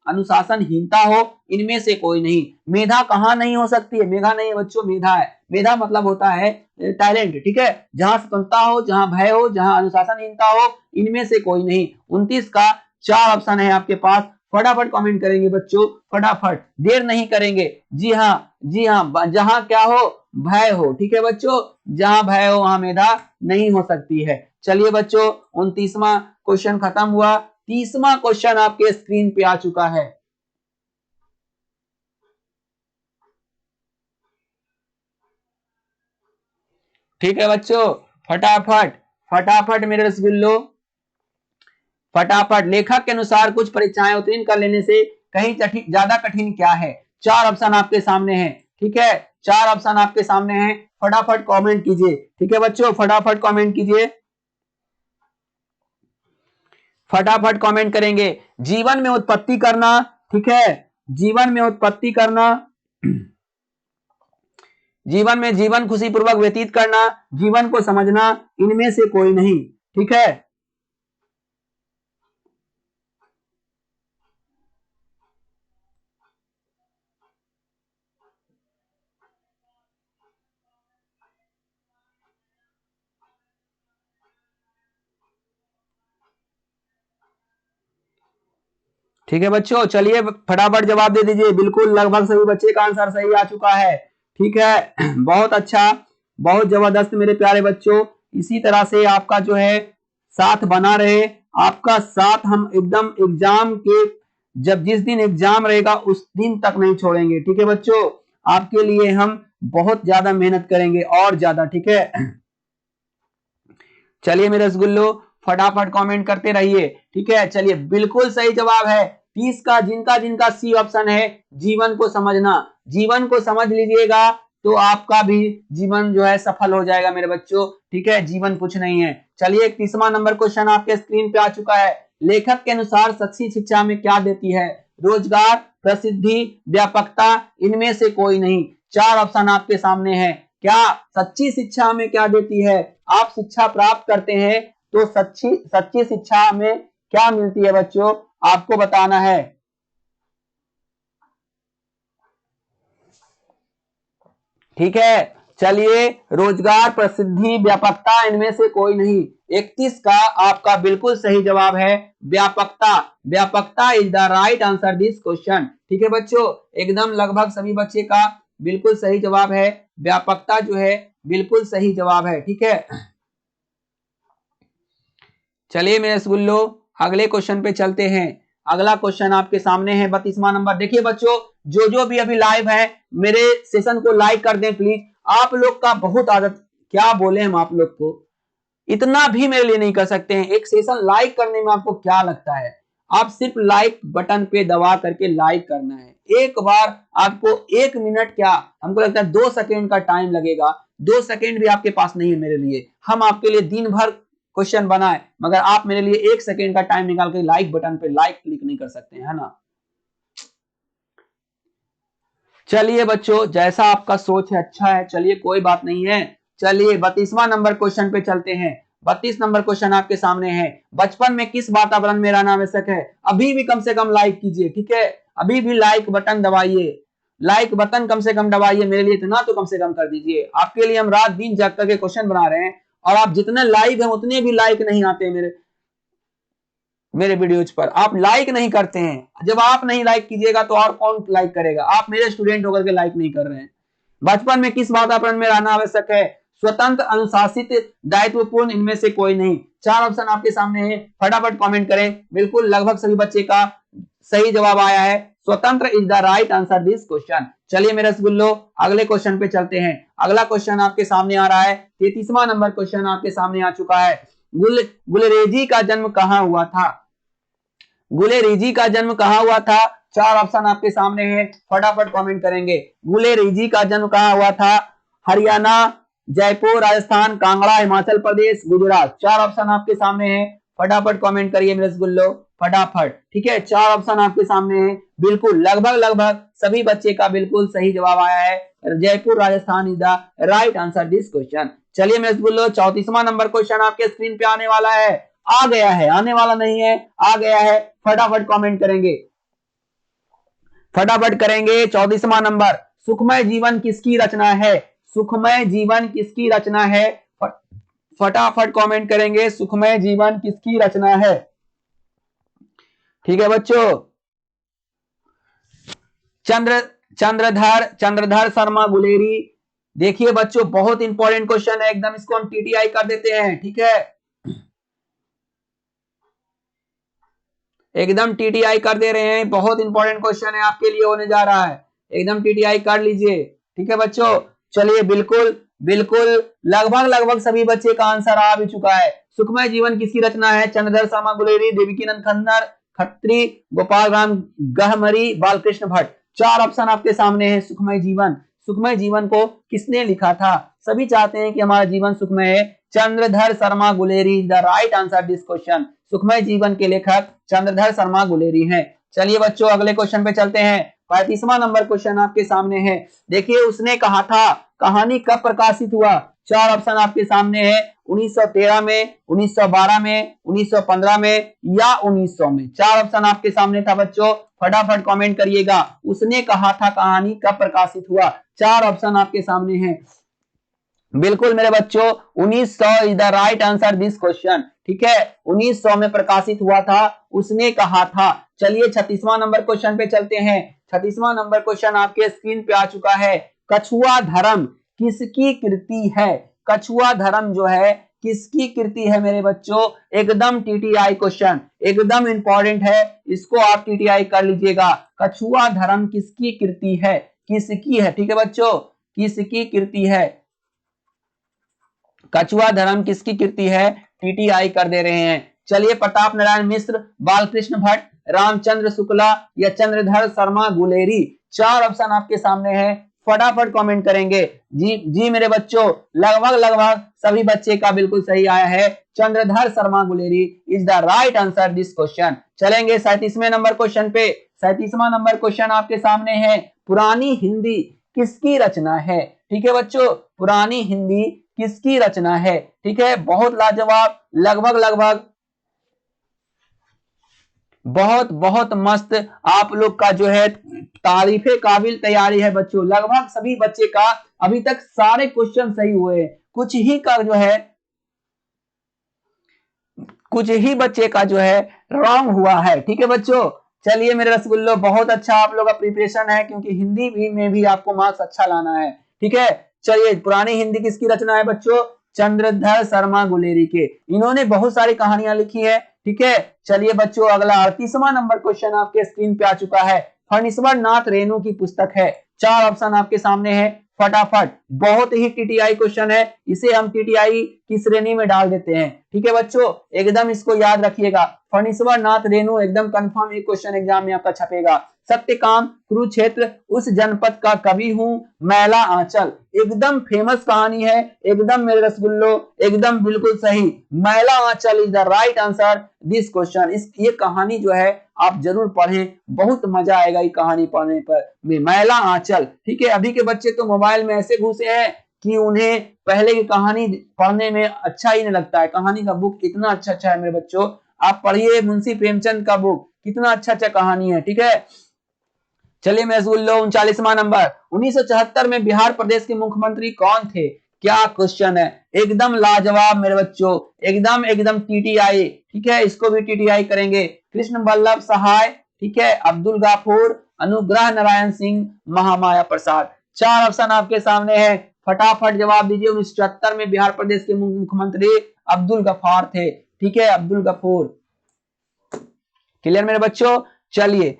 अनुशासनहीनता हो, इनमें से कोई नहीं। मेधा कहां नहीं हो सकती है? मेघा नहीं है बच्चों, मेधा है। मेधा मतलब होता है टैलेंट। ठीक है, जहां स्वतंत्रता हो, जहां भय हो, जहां अनुशासनहीनता हो, इनमें से कोई नहीं। 29 का 4 ऑप्शन है आपके पास। फटाफट कमेंट करेंगे बच्चों, फटाफट, देर नहीं करेंगे। जी हाँ, जी हाँ, जहां क्या हो? भय हो। ठीक है बच्चों, जहां भय हो वहां मेधा नहीं हो सकती है। चलिए बच्चों 29वां क्वेश्चन खत्म हुआ। 30वां क्वेश्चन आपके स्क्रीन पे आ चुका है। ठीक है बच्चों, फटाफट फटाफट मेरे रसगुल्लो, फटाफट। लेखक के अनुसार कुछ परीक्षाएं उत्तीर्ण कर लेने से कहीं ज्यादा कठिन क्या है? 4 ऑप्शन आपके सामने हैं। ठीक है, 4 ऑप्शन आपके सामने हैं। फटाफट कमेंट कीजिए। ठीक है बच्चों, फटाफट कमेंट कीजिए, फटाफट कमेंट करेंगे। जीवन में उत्पत्ति करना, ठीक है, जीवन में उत्पत्ति करना, जीवन में जीवन खुशी पूर्वक व्यतीत करना, जीवन को समझना, इनमें से कोई नहीं। ठीक है, ठीक है बच्चों, चलिए फटाफट जवाब दे दीजिए। बिल्कुल लगभग सभी बच्चे का आंसर सही आ चुका है। ठीक है, बहुत अच्छा, बहुत जबरदस्त मेरे प्यारे बच्चों। इसी तरह से आपका जो है साथ बना रहे, आपका साथ हम एकदम एग्जाम के, जब जिस दिन एग्जाम रहेगा उस दिन तक नहीं छोड़ेंगे। ठीक है बच्चों, आपके लिए हम बहुत ज्यादा मेहनत करेंगे और ज्यादा। ठीक है, चलिए मेरे रसगुल्लो फटाफट कमेंट करते रहिए। ठीक है, चलिए बिल्कुल सही जवाब है 30 का, जिनका जिनका सी ऑप्शन है, जीवन को समझना। जीवन को समझ लीजिएगा तो आपका भी जीवन जो है सफल हो जाएगा मेरे बच्चों। ठीक है, जीवन कुछ नहीं है। चलिए 31वां नंबर क्वेश्चन आपके स्क्रीन पे आ चुका है। लेखक के अनुसार सच्ची शिक्षा में क्या देती है? रोजगार, प्रसिद्धि, व्यापकता, इनमें से कोई नहीं। 4 ऑप्शन आपके सामने है। क्या सच्ची शिक्षा में क्या देती है? आप शिक्षा प्राप्त करते हैं तो सच्ची शिक्षा में क्या मिलती है बच्चों? आपको बताना है। ठीक है, चलिए रोजगार, प्रसिद्धि, व्यापकता, इनमें से कोई नहीं। 31 का आपका बिल्कुल सही जवाब है व्यापकता। व्यापकता is the right answer this question. ठीक है बच्चों, एकदम लगभग सभी बच्चे का बिल्कुल सही जवाब है। व्यापकता जो है बिल्कुल सही जवाब है। ठीक है, चलिए मेरे रसगुल्लो अगले क्वेश्चन पे चलते हैं। अगला क्वेश्चन आपके सामने है 32वां नंबर। देखिए बच्चों, जो भी अभी लाइव है मेरे सेशन को लाइक कर दें प्लीज। आप लोग का बहुत आदत, क्या बोले हम आप लोग को, इतना भी मेरे लिए नहीं कर सकते हैं। एक सेशन लाइक करने में आपको क्या लगता है, आप सिर्फ लाइक बटन पे दबा करके लाइक करना है। एक बार आपको 1 मिनट क्या, हमको लगता है 2 सेकेंड का टाइम लगेगा, 2 सेकेंड भी आपके पास नहीं है मेरे लिए। हम आपके लिए दिन भर क्वेश्चन बनाए, मगर आप मेरे लिए 1 सेकेंड का टाइम निकाल के लाइक बटन पे लाइक क्लिक नहीं कर सकते हैं, है ना। चलिए बच्चों, जैसा आपका सोच है अच्छा है, चलिए कोई बात नहीं है। चलिए 32वां नंबर क्वेश्चन पे चलते हैं। 32 नंबर क्वेश्चन आपके सामने है। बचपन में किस वातावरण में रहना आवश्यक है? अभी भी कम से कम लाइक कीजिए, ठीक है, अभी भी लाइक बटन दबाइए, लाइक बटन कम से कम दबाइए, मेरे लिए इतना तो कम से कम कर दीजिए। आपके लिए हम रात दिन जग करके क्वेश्चन बना रहे हैं, और आप जितने लाइक हैं उतने भी लाइक नहीं आते मेरे वीडियोज पर, आप लाइक नहीं करते हैं। जब आप नहीं लाइक कीजिएगा तो और कौन लाइक करेगा? आप मेरे स्टूडेंट होकर के लाइक नहीं कर रहे हैं। बचपन में किस वातावरण में रहना आवश्यक है? स्वतंत्र, अनुशासित, दायित्वपूर्ण, इनमें से कोई नहीं। 4 ऑप्शन आपके सामने है, फटाफट कमेंट करें। बिल्कुल लगभग सभी बच्चे का सही जवाब आया है। स्वतंत्र is the right answer this question. चलिए मेरे रसगुल्लो, अगले क्वेश्चन पे चलते हैं। अगला क्वेश्चन आपके सामने आ रहा है, 33वां नंबर क्वेश्चन आपके सामने आ चुका है। गुलरेजी का जन्म कहां हुआ था? गुलेरीजी का जन्म कहां हुआ था? 4 ऑप्शन आपके सामने है, फटाफट कमेंट करेंगे। गुलेरीजी का जन्म कहां हुआ था? हरियाणा, जयपुर, राजस्थान, कांगड़ा, हिमाचल प्रदेश, गुजरात। 4 ऑप्शन आपके सामने है, फटाफट कमेंट करिए मेरे रसगुल्लो, फटाफट, ठीक है। 4 ऑप्शन आपके सामने है, बिल्कुल लगभग सभी बच्चे का बिल्कुल सही जवाब आया है। Jaipur, Rajasthan is the right answer this question. चलिए मेरे रसगुल्लो, 34वां नंबर क्वेश्चन आपके स्क्रीन पे आने वाला है। आ गया है, आने वाला नहीं है, आ गया है, फटाफट कमेंट करेंगे, फटाफट करेंगे। 34वां नंबर, सुखमय जीवन किसकी रचना है? सुखमय जीवन किसकी रचना है? फटाफट कमेंट करेंगे, सुखमय जीवन किसकी रचना है? ठीक है बच्चों, चंद्रधर शर्मा गुलेरी। देखिए बच्चों, बहुत इंपॉर्टेंट क्वेश्चन है एकदम, इसको हम टीटीआई कर देते हैं, ठीक है, एकदम टीटीआई कर दे रहे हैं। बहुत इंपॉर्टेंट क्वेश्चन है आपके लिए होने जा रहा है, एकदम टीटीआई कर लीजिए, ठीक है बच्चों। चलिए बिल्कुल लगभग सभी बच्चे का आंसर आ भी चुका है। सुखमय जीवन किसकी रचना है? चंद्रधर शर्मा गुलेरी, देवकीनंद खत्री, गोपाल राम गहमरी, बालकृष्ण भट्ट। 4 ऑप्शन आपके सामने है। सुखमय जीवन को किसने लिखा था? सभी चाहते हैं कि हमारा जीवन सुखमय है। Chandradhar Sharma Guleri is the right answer this question. सुखमय जीवन के लेखक चंद्रधर शर्मा गुलेरी हैं। चलिए बच्चों, अगले क्वेश्चन पे चलते हैं। 35वां नंबर क्वेश्चन आपके सामने है। देखिए, उसने कहा था कहानी कब प्रकाशित हुआ? 4 ऑप्शन आपके सामने है, 1913 में, 1912 में, 1915 में या 1900 में। 4 ऑप्शन आपके सामने था बच्चों, फटाफट कमेंट करिएगा। उसने कहा था कहानी कब प्रकाशित हुआ? 4 ऑप्शन आपके सामने है, बिल्कुल मेरे बच्चों, 1900 is the right answer this question, ठीक है, 1900 में प्रकाशित हुआ था, उसने कहा था। चलिए 36वां नंबर क्वेश्चन पे चलते हैं। 36वां नंबर क्वेश्चन आपके स्क्रीन पे आ चुका है। कछुआ धर्म किसकी कृति है? कछुआ धर्म जो है किसकी कृति है मेरे बच्चों? एकदम टीटीआई क्वेश्चन, एकदम इंपॉर्टेंट है, इसको आप टीटीआई कर लीजिएगा। कछुआ धर्म किसकी कृति है? किसकी है, ठीक है बच्चों, किसकी कृति है? कछुआ धर्म किसकी कृति है? टीटीआई कर दे रहे हैं। चलिए, प्रताप नारायण मिश्र, बालकृष्ण भट्ट, रामचंद्र शुक्ला या चंद्रधर शर्मा गुलेरी। 4 ऑप्शन आपके सामने है, फटाफट कमेंट करेंगे। जी मेरे बच्चों, लगभग सभी बच्चे का बिल्कुल सही आया है। Chandradhar Sharma Guleri is the right answer this question. चलेंगे 37वें नंबर क्वेश्चन पे। 37वां नंबर क्वेश्चन आपके सामने है। पुरानी हिंदी किसकी रचना है? ठीक है बच्चों, पुरानी हिंदी किसकी रचना है? ठीक है, बहुत लाजवाब, लगभग बहुत मस्त आप लोग का जो है तारीफे काबिल तैयारी है बच्चों। लगभग सभी बच्चे का अभी तक सारे क्वेश्चन सही हुए, कुछ ही का जो है, कुछ ही बच्चे का जो है रॉन्ग हुआ है। ठीक है बच्चों, चलिए मेरे रसगुल्लो, बहुत अच्छा आप लोग का प्रिपरेशन है, क्योंकि हिंदी भी में भी आपको मार्क्स अच्छा लाना है। ठीक है, चलिए, पुरानी हिंदी किसकी रचना है बच्चों? चंद्रधर शर्मा गुलेरी के। इन्होंने बहुत सारी कहानियां लिखी है। ठीक है, चलिए बच्चों, अगला 38वां नंबर क्वेश्चन आपके स्क्रीन पे आ चुका है। फणीश्वर नाथ रेणु की पुस्तक है। 4 ऑप्शन आपके सामने है, फटाफट। बहुत ही टीटीआई क्वेश्चन है, इसे हम टीटीआई की श्रेणी में डाल देते हैं। ठीक है बच्चों, एकदम इसको याद रखिएगा। फणीश्वर नाथ रेणु एकदम कंफर्म ये क्वेश्चन एग्जाम में आपका छपेगा। सत्यकाम कुरुक्षेत्र उस जनपद का कवि हूं, मैला आंचल, एकदम फेमस कहानी है, एकदम मेरे रसगुल्लो, एकदम बिल्कुल सही। Maila Anchal is the right answer this question. ये कहानी जो है आप जरूर पढ़ें, बहुत मजा आएगा ये कहानी पढ़ने पर। मैला आंचल, ठीक है। अभी के बच्चे तो मोबाइल में ऐसे घुसे हैं कि उन्हें पहले की कहानी पढ़ने में अच्छा ही नहीं लगता है। कहानी का बुक कितना अच्छा अच्छा है मेरे बच्चों, आप पढ़िए मुंशी प्रेमचंद का बुक, कितना अच्छा अच्छा कहानी है। ठीक है, चलिए मैं रसगुल्लो 39वां नंबर, 1974 में बिहार प्रदेश के मुख्यमंत्री कौन थे? क्या क्वेश्चन है, एकदम लाजवाब मेरे बच्चों, एकदम एकदम टीटीआई। ठीक है, इसको भी टीटीआई करेंगे। कृष्ण वल्लभ सहाय, ठीक है, अब्दुल गाफूर, अनुग्रह नारायण सिंह, महामाया प्रसाद। चार ऑप्शन आपके सामने है, फटाफट जवाब दीजिए। 1974 में बिहार प्रदेश के मुख्यमंत्री अब्दुल गफार थे। ठीक है, अब्दुल गफूर। क्लियर मेरे बच्चों, चलिए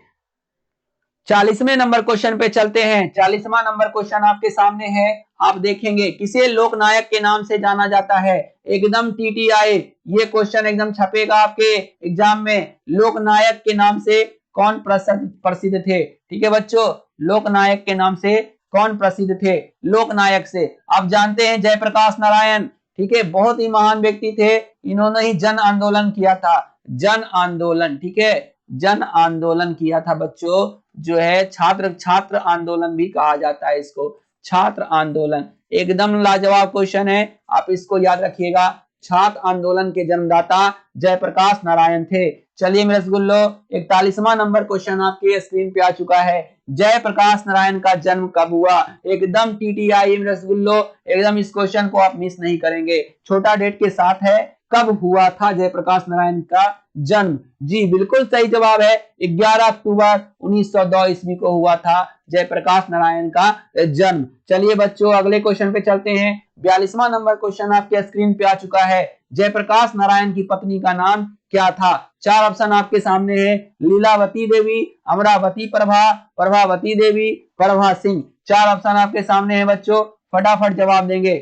40वें नंबर क्वेश्चन पे चलते हैं। 40वां नंबर क्वेश्चन आपके सामने है, आप देखेंगे किसे लोकनायक के नाम से जाना जाता है? एकदम टीटीआई, ये क्वेश्चन एकदम छपेगा आपके एग्जाम में। लोकनायक के नाम से कौन प्रसिद्ध थे? ठीक है बच्चों, लोकनायक के नाम से कौन प्रसिद्ध थे? लोकनायक से आप जानते हैं जयप्रकाश नारायण, ठीक है, बहुत ही महान व्यक्ति थे। इन्होंने ही जन आंदोलन किया था, जन आंदोलन। ठीक है, जन आंदोलन किया था बच्चों, जो है छात्र आंदोलन भी कहा जाता है इसको, छात्र आंदोलन। एकदम लाजवाब क्वेश्चन है, आप इसको याद रखिएगा। छात्र आंदोलन के जन्मदाता जयप्रकाश नारायण थे। चलिए मेरे रसगुल्लो 41वां नंबर क्वेश्चन आपके स्क्रीन पे आ चुका है। जयप्रकाश नारायण का जन्म कब हुआ? एकदम टीटीआई मेरे रसगुल्लो, एकदम इस क्वेश्चन को आप मिस नहीं करेंगे। छोटा डेट के साथ है, कब हुआ था जयप्रकाश नारायण का जन्म? जी बिल्कुल सही जवाब है, 11 अक्टूबर 1902 ईस्वी को हुआ था जयप्रकाश नारायण का जन्म। चलिए बच्चों अगले क्वेश्चन पे चलते हैं। 42वां नंबर क्वेश्चन आपके स्क्रीन पे आ चुका है। जयप्रकाश नारायण की पत्नी का नाम क्या था? चार ऑप्शन आपके सामने है, लीलावती देवी, अमरावती प्रभा, प्रभावती देवी, प्रभा सिंह। चार ऑप्शन आपके सामने है बच्चों, फटाफट जवाब देंगे।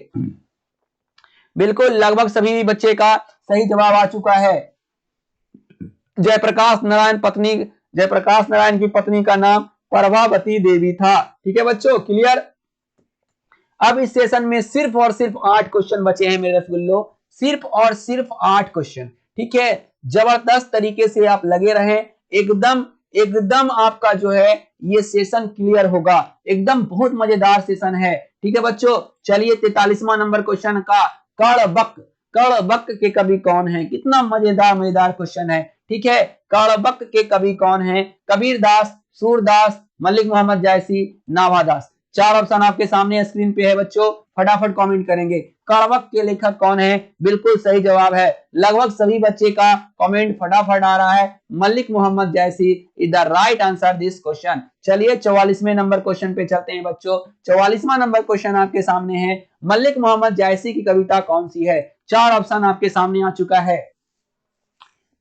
बिल्कुल लगभग सभी बच्चे का सही जवाब आ चुका है। जयप्रकाश नारायण की पत्नी का नाम प्रभावती देवी था। ठीक है बच्चों, क्लियर। अब इस सेशन में सिर्फ और सिर्फ 8 क्वेश्चन बचे हैं मेरे रसगुल्लो, सिर्फ और सिर्फ 8 क्वेश्चन। ठीक है, जबरदस्त तरीके से आप लगे रहें, एकदम एकदम आपका जो है ये सेशन क्लियर होगा, एकदम बहुत मजेदार सेशन है। ठीक है बच्चों, चलिए 43वां नंबर क्वेश्चन का, कड़बक के कवि कौन है? कितना मजेदार क्वेश्चन है। ठीक है, कड़बक के कवि कौन है? कबीरदास, सूरदास, मलिक मोहम्मद जायसी, नाभादास। चार ऑप्शन आपके सामने स्क्रीन पे है बच्चों, फटाफट कमेंट करेंगे। कड़बक के लेखक कौन है? बिल्कुल सही जवाब है, लगभग सभी बच्चे का कमेंट फटाफट आ रहा है, Malik Mohammad Jayasi is the right answer this question. चलिए 44वें नंबर क्वेश्चन पे चलते हैं बच्चों। 44वां नंबर क्वेश्चन आपके सामने है, मलिक मोहम्मद जायसी की कविता कौन सी है? चार ऑप्शन आपके सामने आ चुका है,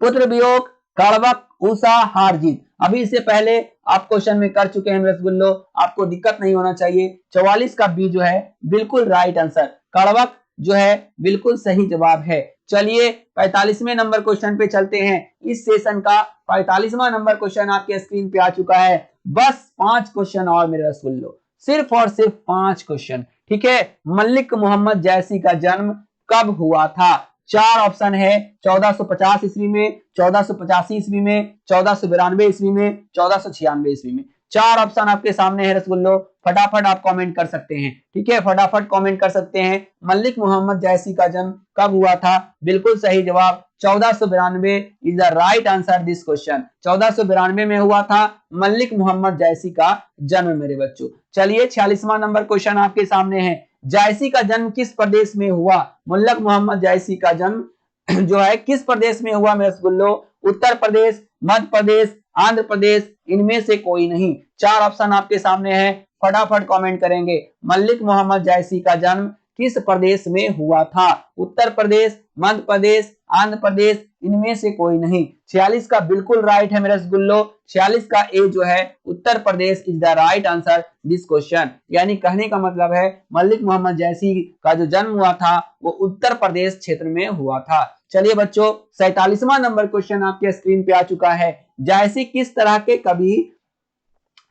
पुत्र वियोग, कड़बक, उषा, हार जीत। अभी इससे पहले आप क्वेश्चन में कर चुके हैं रसगुल्लो, आपको दिक्कत नहीं होना चाहिए। 44 का बी जो है बिल्कुल राइट आंसर, कड़बक जो है बिल्कुल सही जवाब है। चलिए 45वें नंबर क्वेश्चन पे चलते हैं। इस सेशन का 45वां नंबर क्वेश्चन आपके स्क्रीन पे आ चुका है। बस 5 क्वेश्चन और मेरे रसगुल्लो, सिर्फ और सिर्फ 5 क्वेश्चन। ठीक है, मलिक मोहम्मद जायसी का जन्म कब हुआ था? चार ऑप्शन है, 1450 ईस्वी में, 1485 ईस्वी में, 1492 ईस्वी में, 1496 ईस्वी में। चार ऑप्शन आपके सामने है रसगुल्लो, फटाफट आप कमेंट कर सकते हैं। ठीक है, फटाफट कमेंट कर सकते हैं। मलिक मोहम्मद जायसी का जन्म कब हुआ था? बिल्कुल सही जवाब 1492 is the right answer this question. 1492 में हुआ था मलिक मोहम्मद जायसी का जन्म मेरे बच्चों। चलिए 46वां नंबर क्वेश्चन आपके सामने है, जायसी का जन्म किस प्रदेश में हुआ? मलिक मोहम्मद जायसी का जन्म जो है किस प्रदेश में हुआ मेरे रसगुल्लो? उत्तर प्रदेश, मध्य प्रदेश, आंध्र प्रदेश, इनमें से कोई नहीं। चार ऑप्शन आपके सामने है, फटाफट कमेंट करेंगे। मलिक मोहम्मद जायसी का जन्म किस प्रदेश में हुआ था? उत्तर प्रदेश, मध्य प्रदेश, आंध्र प्रदेश, इनमें से कोई नहीं। 46 का बिल्कुल राइट है मेरे रसगुल्लो, 46 का ए जो है Uttar Pradesh is the right answer this question. यानी कहने का मतलब है मलिक मोहम्मद जैसी का जो जन्म हुआ था वो उत्तर प्रदेश क्षेत्र में हुआ था। चलिए बच्चों 47वां नंबर क्वेश्चन आपके स्क्रीन पे आ चुका है। जायसी किस तरह के कवि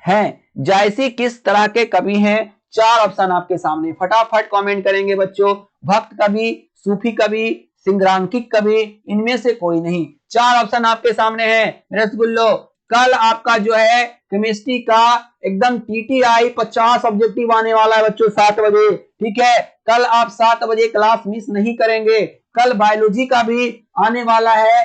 हैं? जायसी किस तरह के कवि हैं? 4 ऑप्शन आपके सामने, फटाफट कमेंट करेंगे बच्चों। भक्त कवि, सूफी कवि, सिंग्रांकिक कवि, इनमें से कोई नहीं। 4 ऑप्शन आपके सामने हैं रसगुल्लो। कल आपका जो है केमिस्ट्री का एकदम टीटीआई 50 ऑब्जेक्टिव आने वाला है बच्चों 7 बजे, ठीक है। कल आप 7 बजे क्लास मिस नहीं करेंगे। कल बायोलॉजी का भी आने वाला है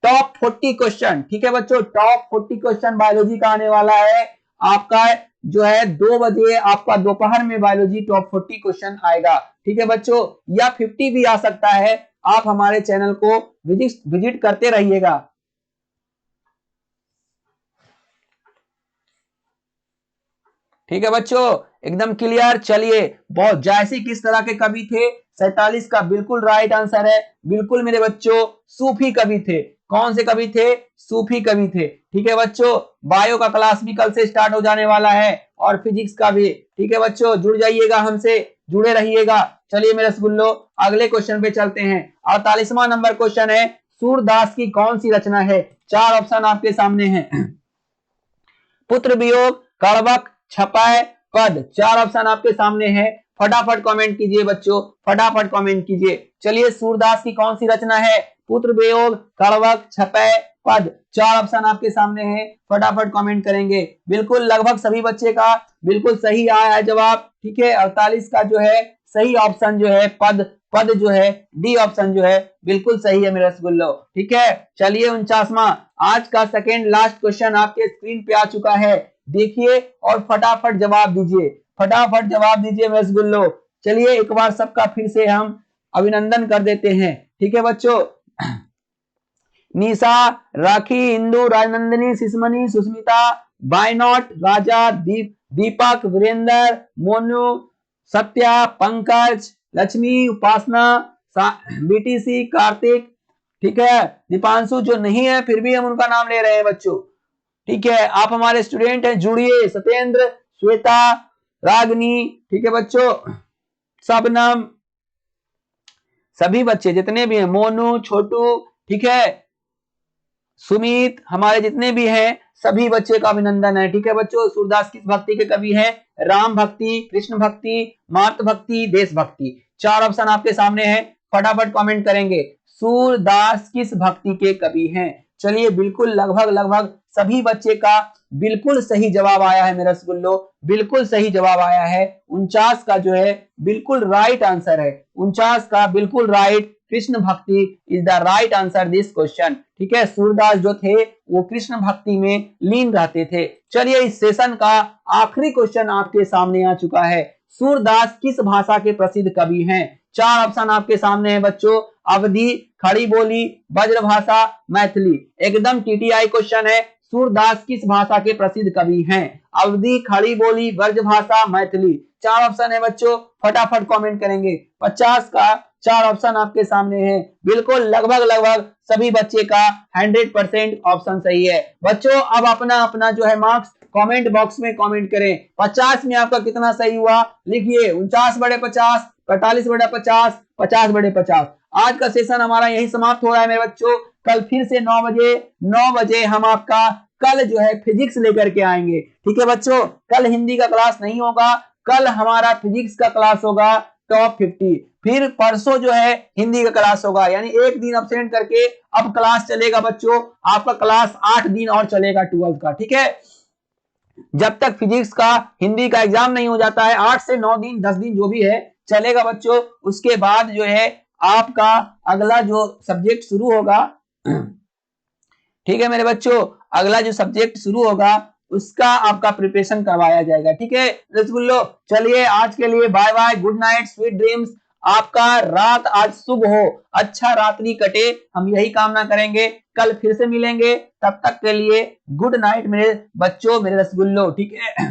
टॉप 40 क्वेश्चन, ठीक है बच्चों। टॉप 40 क्वेश्चन बायोलॉजी का आने वाला है आपका जो है 2 बजे आपका दोपहर में बायोलॉजी टॉप 40 क्वेश्चन आएगा, ठीक है बच्चों। या 50 भी आ सकता है। आप हमारे चैनल को विजिट करते रहिएगा। ठीक है बच्चों, एकदम क्लियर। चलिए बहुत जायसी किस तरह के कवि थे? 47 का बिल्कुल राइट आंसर है। बिल्कुल मेरे बच्चों सूफी कवि थे। कौन से कवि थे? सूफी कवि थे, ठीक है बच्चों। बायो का क्लास भी कल से स्टार्ट हो जाने वाला है और फिजिक्स का भी, ठीक है बच्चों। जुड़ जाइएगा, हमसे जुड़े रहिएगा। चलिए मेरे रसगुल्लो अगले क्वेश्चन पे चलते हैं। 48वां नंबर क्वेश्चन है, सूरदास की कौन सी रचना है? 4 ऑप्शन आपके सामने हैं। पुत्र वियोग, कड़वक, छपाय, पद। 4 ऑप्शन आपके सामने हैं। फटाफट कमेंट कीजिए बच्चों, फटाफट कमेंट कीजिए। चलिए सूरदास की कौन सी रचना है? पुत्र वियोग, कड़वक, छपाय, पद। 4 ऑप्शन आपके सामने हैं। फटाफट कमेंट करेंगे। बिल्कुल लगभग सभी बच्चे का बिल्कुल सही आया है जवाब, ठीक है। 48 का जो है सही ऑप्शन जो है पद, पद जो है डी ऑप्शन जो है बिल्कुल सही है मेरे रसगुल्लो, ठीक है। चलिए 49वां आज का सेकेंड लास्ट क्वेश्चन आपके स्क्रीन पे आ चुका है। देखिए और फटाफट जवाब दीजिए, फटाफट जवाब दीजिए मेरे रसगुल्लो। चलिए एक बार सबका फिर से हम अभिनंदन कर देते हैं, ठीक है बच्चों। निशा, राखी, इंदु, राजनंदिनी, शिशमणि, सुस्मिता, बायनॉट, राजा, दीपक, वीरेंद्र, मोनू, सत्या, पंकज, लक्ष्मी, उपासना, बीटीसी, कार्तिक, ठीक है। दीपांशु जो नहीं है फिर भी हम उनका नाम ले रहे हैं बच्चों, ठीक है। आप हमारे स्टूडेंट हैं, जुड़िए। सत्येंद्र, श्वेता, रागनी, ठीक है बच्चों। सबनम, सभी बच्चे जितने भी हैं, मोनू, छोटू, ठीक है। सुमित, हमारे जितने भी हैं सभी बच्चे का अभिनंदन है, ठीक है बच्चों। सूरदास किस भक्ति के कवि हैं? राम भक्ति, कृष्ण भक्ति, मातृ भक्ति, देश भक्ति। 4 ऑप्शन आपके सामने हैं। फटाफट कमेंट करेंगे। सूरदास किस भक्ति के कवि हैं? चलिए बिल्कुल लगभग सभी बच्चे का बिल्कुल सही जवाब आया है मेरा रसगुल्लो, बिल्कुल सही जवाब आया है। 49 का जो है बिल्कुल राइट आंसर है। 49 का बिल्कुल राइट, कृष्ण भक्ति is the right answer this question, ठीक है। सूरदास जो थे वो कृष्ण भक्ति में लीन रहते थे। चलिए इस सेशन का आखिरी क्वेश्चन आपके सामने आ चुका है। सूरदास किस भाषा के प्रसिद्ध कवि हैं? 4 ऑप्शन आपके सामने हैं बच्चों। अवधी, खड़ी बोली, ब्रजभाषा, मैथिली। एकदम टीटीआई क्वेश्चन है। सूरदास किस भाषा के प्रसिद्ध कवि हैं? अवधी, खड़ी बोली, ब्रजभाषा, मैथिली। 4 ऑप्शन है बच्चों, फटाफट कमेंट करेंगे। 50 का 4 ऑप्शन आपके सामने हैं। बिल्कुल लगभग सभी बच्चे का 100% ऑप्शन सही है बच्चों। अब अपना अपना जो है मार्क्स कमेंट बॉक्स में कमेंट करें। 50 में आपका कितना सही हुआ लिखिए। 49/50, 45/50, 50/50। आज का सेशन हमारा यही समाप्त हो रहा है मेरे बच्चों। कल फिर से 9 बजे हम आपका कल जो है फिजिक्स लेकर के आएंगे, ठीक है बच्चों। कल हिंदी का क्लास नहीं होगा, कल हमारा फिजिक्स का क्लास होगा टॉप 50। फिर परसों जो है हिंदी का क्लास होगा, यानी एक दिन अब्सेंट करके अब क्लास चलेगा बच्चों। आपका क्लास 8 दिन और चलेगा 12 का, ठीक है। जब तक फिजिक्स का हिंदी का एग्जाम नहीं हो जाता है 8 से 9 दिन 10 दिन जो भी है चलेगा बच्चों। उसके बाद जो है आपका अगला जो सब्जेक्ट शुरू होगा, ठीक है मेरे बच्चों, अगला जो सब्जेक्ट शुरू होगा उसका आपका प्रिपरेशन करवाया जाएगा, ठीक है रसगुल्लो। चलिए आज के लिए bye bye, good night, sweet dreams. आपका रात आज शुभ हो, अच्छा रात्रि कटे, हम यही कामना करेंगे। कल फिर से मिलेंगे, तब तक के लिए गुड नाइट मेरे बच्चों, मेरे रसगुल्लो, ठीक है।